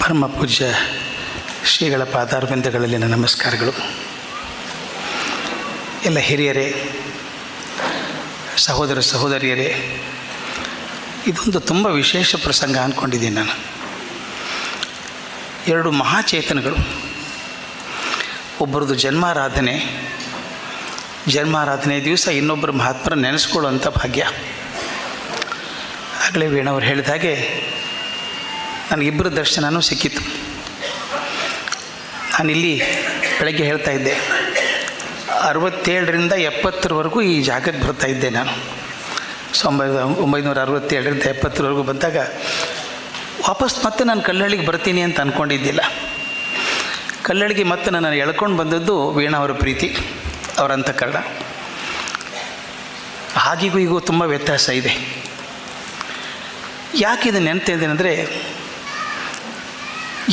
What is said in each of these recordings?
ಪರಮ ಪೂಜ್ಯ ಶ್ರೀಗಳ ಪಾದಾರವಿಂದಗಳಲ್ಲಿನ ನಮಸ್ಕಾರಗಳು. ಎಲ್ಲ ಹಿರಿಯರೇ, ಸಹೋದರ ಸಹೋದರಿಯರೇ, ಇದೊಂದು ತುಂಬ ವಿಶೇಷ ಪ್ರಸಂಗ ಅಂದ್ಕೊಂಡಿದ್ದೀನಿ ನಾನು. ಎರಡು ಮಹಾಚೇತನಗಳು, ಒಬ್ಬರದು ಜನ್ಮಾರಾಧನೆ ದಿವಸ ಇನ್ನೊಬ್ಬರು ಮಹಾತ್ಮರ ನೆನೆಸ್ಕೊಳ್ಳುವಂಥ ಭಾಗ್ಯ. ಆಗಲೇ ವೀಣವ್ರು ಹೇಳಿದ ಹಾಗೆ ನನಗಿಬ್ಬರು ದರ್ಶನವೂ ಸಿಕ್ಕಿತ್ತು. ನಾನಿಲ್ಲಿ ಬೆಳಗ್ಗೆ ಹೇಳ್ತಾ ಇದ್ದೆ, 67ರಿಂದ 70ರವರೆಗೂ ಈ ಜಾಗಕ್ಕೆ ಬರ್ತಾಯಿದ್ದೆ ನಾನು. 1967ರಿಂದ 70ರವರೆಗೂ ಬಂದಾಗ ವಾಪಸ್ ಮತ್ತೆ ನಾನು ಕಲ್ಲಳ್ಳಿಗೆ ಬರ್ತೀನಿ ಅಂತ ಅಂದ್ಕೊಂಡಿದ್ದಿಲ್ಲ. ಕಲ್ಲಳ್ಳಿಗೆ ಮತ್ತೆ ನಾನು ಎಳ್ಕೊಂಡು ಬಂದದ್ದು ವೀಣಾ ಅವರ ಪ್ರೀತಿ, ಅವರ ಅಂತಃಕರಣ. ಹಾಗಿಗೂ ಈಗೂ ತುಂಬ ವ್ಯತ್ಯಾಸ ಇದೆ. ಯಾಕೆ ಇದು ನೆನ್ತಿದ್ದೇನೆಂದರೆ,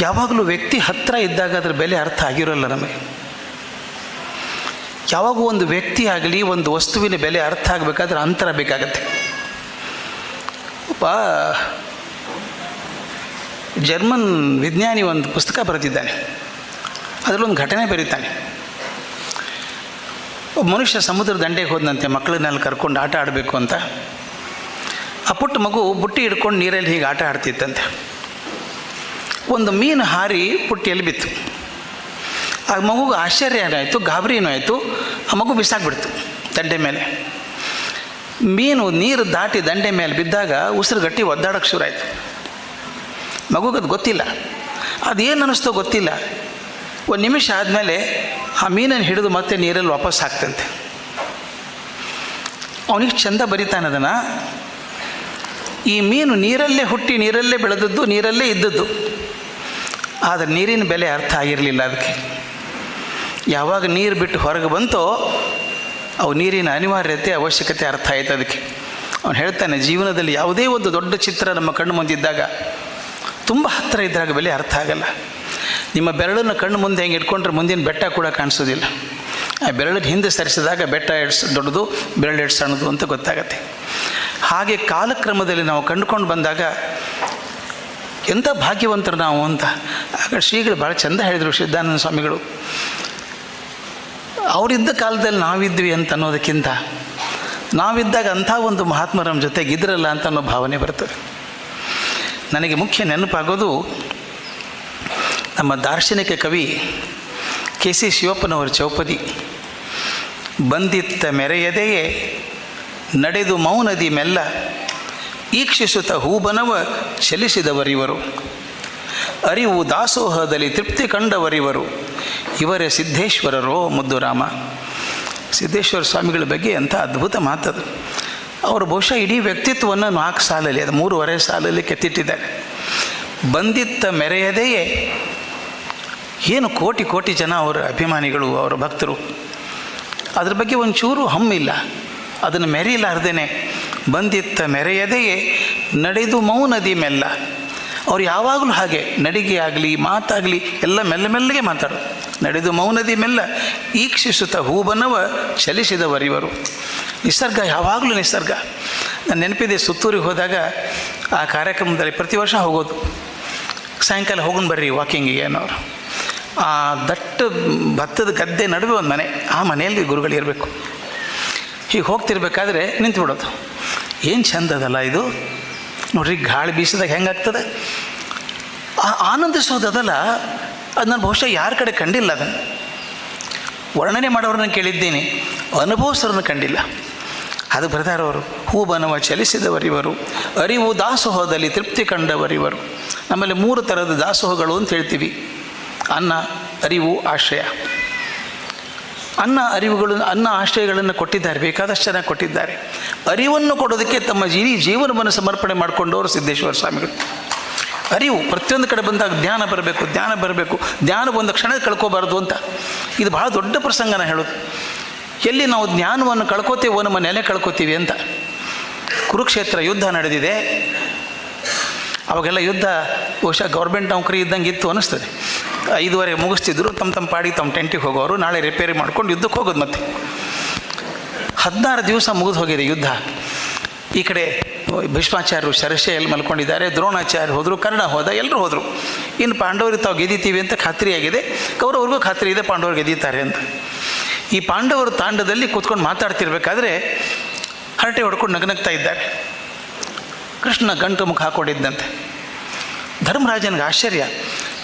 ಯಾವಾಗಲೂ ವ್ಯಕ್ತಿ ಹತ್ತಿರ ಇದ್ದಾಗ ಅದರ ಬೆಲೆ ಅರ್ಥ ಆಗಿರೋಲ್ಲ ನಮಗೆ. ಯಾವಾಗೂ ಒಂದು ವ್ಯಕ್ತಿ ಆಗಲಿ, ಒಂದು ವಸ್ತುವಿನ ಬೆಲೆ ಅರ್ಥ ಆಗಬೇಕಾದ್ರೆ ಅಂತರ ಬೇಕಾಗತ್ತೆ. ಒಬ್ಬ ಜರ್ಮನ್ ವಿಜ್ಞಾನಿ ಒಂದು ಪುಸ್ತಕ ಬರೆದಿದ್ದಾನೆ, ಅದರಲ್ಲೊಂದು ಘಟನೆ ಬರೀತಾನೆ. ಒಬ್ಬ ಮನುಷ್ಯ ಸಮುದ್ರ ದಂಡೆಗೆ ಹೋದಂತೆ ಮಕ್ಕಳನ್ನೆಲ್ಲ ಕರ್ಕೊಂಡು ಆಟ ಆಡಬೇಕು ಅಂತ. ಆ ಪುಟ್ಟ ಮಗು ಬುಟ್ಟಿ ಹಿಡ್ಕೊಂಡು ನೀರಲ್ಲಿ ಹೀಗೆ ಆಟ ಆಡ್ತಿತ್ತಂತೆ. ಒಂದು ಮೀನು ಹಾರಿ ಪುಟ್ಟಿಯಲ್ಲಿ ಬಿತ್ತು. ಆ ಮಗುಗೆ ಆಶ್ಚರ್ಯನೂ ಆಯಿತು, ಗಾಬರಿನೂ ಆಯಿತು. ಆ ಮಗು ಬಿಸಾಕ್ಬಿಡ್ತು ದಂಡೆ ಮೇಲೆ. ಮೀನು ನೀರು ದಾಟಿ ದಂಡೆ ಮೇಲೆ ಬಿದ್ದಾಗ ಉಸಿರು ಗಟ್ಟಿ ಒದ್ದಾಡೋಕ್ಕೆ ಶುರು ಆಯಿತು. ಮಗುಗದು ಗೊತ್ತಿಲ್ಲ, ಅದೇನು ಅನ್ನಿಸ್ತೋ ಗೊತ್ತಿಲ್ಲ. ಒಂದು ನಿಮಿಷ ಆದಮೇಲೆ ಆ ಮೀನನ್ನು ಹಿಡಿದು ಮತ್ತೆ ನೀರಲ್ಲಿ ವಾಪಸ್ ಹಾಕ್ತಂತೆ. ಅವನಿಗೆ ಚಂದ ಬರಿತಾನೆ ಅದನ್ನು. ಈ ಮೀನು ನೀರಲ್ಲೇ ಹುಟ್ಟಿ, ನೀರಲ್ಲೇ ಬೆಳೆದದ್ದು, ನೀರಲ್ಲೇ ಇದ್ದದ್ದು. ಆದರೆ ನೀರಿನ ಬೆಲೆ ಅರ್ಥ ಆಗಿರಲಿಲ್ಲ ಅದಕ್ಕೆ. ಯಾವಾಗ ನೀರು ಬಿಟ್ಟು ಹೊರಗೆ ಬಂತೋ ಅವು ನೀರಿನ ಅನಿವಾರ್ಯತೆ, ಅವಶ್ಯಕತೆ ಅರ್ಥ ಆಯ್ತು ಅದಕ್ಕೆ. ಅವನು ಹೇಳ್ತಾನೆ, ಜೀವನದಲ್ಲಿ ಯಾವುದೇ ಒಂದು ದೊಡ್ಡ ಚಿತ್ರ ನಮ್ಮ ಕಣ್ಣು ಮುಂದಿದ್ದಾಗ, ತುಂಬ ಹತ್ತಿರ ಇದ್ದಾಗ ಬೆಲೆ ಅರ್ಥ ಆಗಲ್ಲ. ನಿಮ್ಮ ಬೆರಳನ್ನು ಕಣ್ಣು ಮುಂದೆ ಹೆಂಗೆ ಇಟ್ಕೊಂಡ್ರೆ ಮುಂದಿನ ಬೆಟ್ಟ ಕೂಡ ಕಾಣಿಸೋದಿಲ್ಲ. ಆ ಬೆರಳಿನ ಹಿಂದೆ ಸರಿಸಿದಾಗ ಬೆಟ್ಟ ಎಷ್ಟು ದೊಡ್ಡದು, ಬೆರಳು ಎಷ್ಟು ಸಣ್ಣದು ಅಂತ ಗೊತ್ತಾಗತ್ತೆ. ಹಾಗೆ ಕಾಲಕ್ರಮದಲ್ಲಿ ನಾವು ಕಂಡುಕೊಂಡು ಬಂದಾಗ ಎಂಥ ಭಾಗ್ಯವಂತರು ನಾವು ಅಂತ. ಆಗ ಶ್ರೀಗಳು ಭಾಳ ಚೆಂದ ಹೇಳಿದರು, ಸಿದ್ಧಾನಂದ ಸ್ವಾಮಿಗಳು. ಅವರಿದ್ದ ಕಾಲದಲ್ಲಿ ನಾವಿದ್ವಿ ಅಂತ ಅನ್ನೋದಕ್ಕಿಂತ, ನಾವಿದ್ದಾಗ ಅಂಥ ಒಂದು ಮಹಾತ್ಮರ ನಮ್ಮ ಜೊತೆಗೆ ಇದ್ರಲ್ಲ ಅಂತ ಅನ್ನೋ ಭಾವನೆ ಬರ್ತದೆ. ನನಗೆ ಮುಖ್ಯ ನೆನಪಾಗೋದು ನಮ್ಮ ದಾರ್ಶನಿಕ ಕವಿ KC ಶಿವಪ್ಪನವರ ಚೌಪದಿ. ಬಂದಿತ್ತ ಮೆರೆಯದೆಯೇ ನಡೆದು ಮೌನದಿ ಮೆಲ್ಲ, ಈಕ್ಷಿಸುತ್ತ ಹೂಬನವ ಚಲಿಸಿದವರಿವರು, ಅರಿವು ದಾಸೋಹದಲ್ಲಿ ತೃಪ್ತಿ ಕಂಡವರಿವರು, ಇವರೇ ಸಿದ್ಧೇಶ್ವರರೋ ಮುದ್ದುರಾಮ. ಸಿದ್ಧೇಶ್ವರ ಸ್ವಾಮಿಗಳ ಬಗ್ಗೆ ಅಂಥ ಅದ್ಭುತ ಮಾತದು. ಅವರು ಬಹುಶಃ ಇಡೀ ವ್ಯಕ್ತಿತ್ವವನ್ನು 4 ಸಾಲಲ್ಲಿ, ಅದು 3.5 ಸಾಲಲ್ಲಿ ಕೆತ್ತಿಟ್ಟಿದ್ದಾರೆ. ಬಂದಿತ್ತ ಮೆರೆಯದೆಯೇ, ಏನು ಕೋಟಿ ಕೋಟಿ ಜನ ಅವರ ಅಭಿಮಾನಿಗಳು, ಅವರ ಭಕ್ತರು. ಅದ್ರ ಬಗ್ಗೆ ಒಂಚೂರು ಹಮ್ಮಿಲ್ಲ, ಅದನ್ನು ಮೆರೀಲಾರ್ದೇನೆ ಬಂದಿತ್ತ ಮೆರೆಯದೆಯೇ ನಡೆದು ಮೌನದಿ ಮೆಲ್ಲ. ಅವ್ರು ಯಾವಾಗಲೂ ಹಾಗೆ, ನಡಿಗೆ ಆಗಲಿ ಮಾತಾಗಲಿ ಎಲ್ಲ ಮೆಲ್ಲ ಮೆಲ್ಲಗೆ ಮಾತಾಡೋದು. ನಡೆದು ಮೌನದಿ ಮೆಲ್ಲ, ಈಕ್ಷಿಸುತ್ತ ಹೂಬನವ ಚಲಿಸಿದವರಿವರು. ನಿಸರ್ಗ, ಯಾವಾಗಲೂ ನಿಸರ್ಗ. ನಾನು ನೆನಪಿದೆ, ಸುತ್ತೂರಿಗೆ ಹೋದಾಗ ಆ ಕಾರ್ಯಕ್ರಮದಲ್ಲಿ ಪ್ರತಿ ವರ್ಷ ಹೋಗೋದು. ಸಾಯಂಕಾಲ ಹೋಗೋಣ ಬರ್ರಿ ವಾಕಿಂಗಿಗೆ ಅನ್ನೋರು. ಆ ದಟ್ಟ ಭತ್ತದ ಗದ್ದೆ ನಡುವೆ ಒಂದು ಮನೆ, ಆ ಮನೆಯಲ್ಲಿ ಗುರುಗಳಿರಬೇಕು. ಹೀಗೆ ಹೋಗ್ತಿರ್ಬೇಕಾದ್ರೆ ನಿಂತುಬಿಡೋದು. ಏನು ಚೆಂದ ಅದಲ್ಲ ಇದು, ನೋಡ್ರಿ ಗಾಳಿ ಬೀಸಿದಾಗ ಹೆಂಗಾಗ್ತದೆ. ಆನಂದಿಸೋದಲ್ಲ, ಅದು ನಾನು ಬಹುಶಃ ಯಾರ ಕಡೆ ಕಂಡಿಲ್ಲ. ಅದನ್ನು ವರ್ಣನೆ ಮಾಡೋರನ್ನ ಕೇಳಿದ್ದೀನಿ, ಅನುಭವಿಸೋರನ್ನ ಕಂಡಿಲ್ಲ. ಅದು ಬರೆದಾರವರು. ಹೂಬನವ ಚಲಿಸಿದವರಿವರು, ಅರಿವು ದಾಸೋಹದಲ್ಲಿ ತೃಪ್ತಿ ಕಂಡವರಿವರು. ನಮ್ಮಲ್ಲಿ 3 ಥರದ ದಾಸೋಹಗಳು ಅಂತ ಹೇಳ್ತೀವಿ: ಅನ್ನ, ಅರಿವು, ಆಶ್ರಯ. ಅನ್ನ ಆಶ್ರಯಗಳನ್ನು ಕೊಟ್ಟಿದ್ದಾರೆ, ಬೇಕಾದಷ್ಟು ಜನ ಕೊಟ್ಟಿದ್ದಾರೆ. ಅರಿವನ್ನು ಕೊಡೋದಕ್ಕೆ ತಮ್ಮ ಜೀವನವನ್ನು ಸಮರ್ಪಣೆ ಮಾಡಿಕೊಂಡವರು ಸಿದ್ಧೇಶ್ವರ ಸ್ವಾಮಿಗಳು. ಅರಿವು ಪ್ರತಿಯೊಂದು ಕಡೆ ಬಂದಾಗ ಜ್ಞಾನ ಬರಬೇಕು, ಜ್ಞಾನ ಒಂದು ಕ್ಷಣ ಕಳ್ಕೋಬಾರ್ದು ಅಂತ. ಇದು ಬಹಳ ದೊಡ್ಡ ಪ್ರಸಂಗನ ಹೇಳೋದು. ಎಲ್ಲಿ ನಾವು ಜ್ಞಾನವನ್ನು ಕಳ್ಕೋತೇವೋ ನಮ್ಮ ನೆಲೆ ಕಳ್ಕೋತೀವಿ ಅಂತ. ಕುರುಕ್ಷೇತ್ರ ಯುದ್ಧ ನಡೆದಿದೆ. ಅವಾಗೆಲ್ಲ ಯುದ್ಧ ಬಹುಶಃ ಗೌರ್ಮೆಂಟ್ ನೌಕರಿ ಇದ್ದಂಗೆ ಇತ್ತು ಅನ್ನಿಸ್ತದೆ. 5:30 ಮುಗಿಸ್ತಿದ್ರು, ತಮ್ಮ ಪಾಡಿಗೆ ತಮ್ಮ ಟೆಂಟಿಗೆ ಹೋಗೋರು. ನಾಳೆ ರಿಪೇರಿ ಮಾಡ್ಕೊಂಡು ಯುದ್ಧಕ್ಕೆ ಹೋಗೋದು. ಮತ್ತೆ 16 ದಿವಸ ಮುಗಿದು ಹೋಗಿದೆ ಯುದ್ಧ. ಈ ಕಡೆ ಭೀಷ್ಮಾಚಾರ್ಯರು ಶರಶೆಯಲ್ಲಿ ಮಲ್ಕೊಂಡಿದ್ದಾರೆ, ದ್ರೋಣಾಚಾರ್ಯ ಹೋದರು, ಕರ್ಣ ಹೋದ, ಎಲ್ಲರೂ ಹೋದರು. ಇನ್ನು ಪಾಂಡವರು ತಾವು ಗೆದ್ದೀತೀವಿ ಅಂತ ಖಾತ್ರಿಯಾಗಿದೆ, ಕೌರವ್ರಿಗೂ ಖಾತ್ರಿ ಇದೆ ಪಾಂಡವರು ಗೆದ್ದೀತಾರೆ ಅಂತ. ಈ ಪಾಂಡವರು ತಾಂಡದಲ್ಲಿ ಕೂತ್ಕೊಂಡು ಮಾತಾಡ್ತಿರ್ಬೇಕಾದ್ರೆ ಹರಟೆ ಹೊಡ್ಕೊಂಡು ನಗನಗ್ತಾ ಇದ್ದಾರೆ. ಕೃಷ್ಣ ಗಂಟು ಮುಖ ಹಾಕ್ಕೊಂಡಿದ್ದಂತೆ. ಧರ್ಮರಾಜನಿಗೆ ಆಶ್ಚರ್ಯ,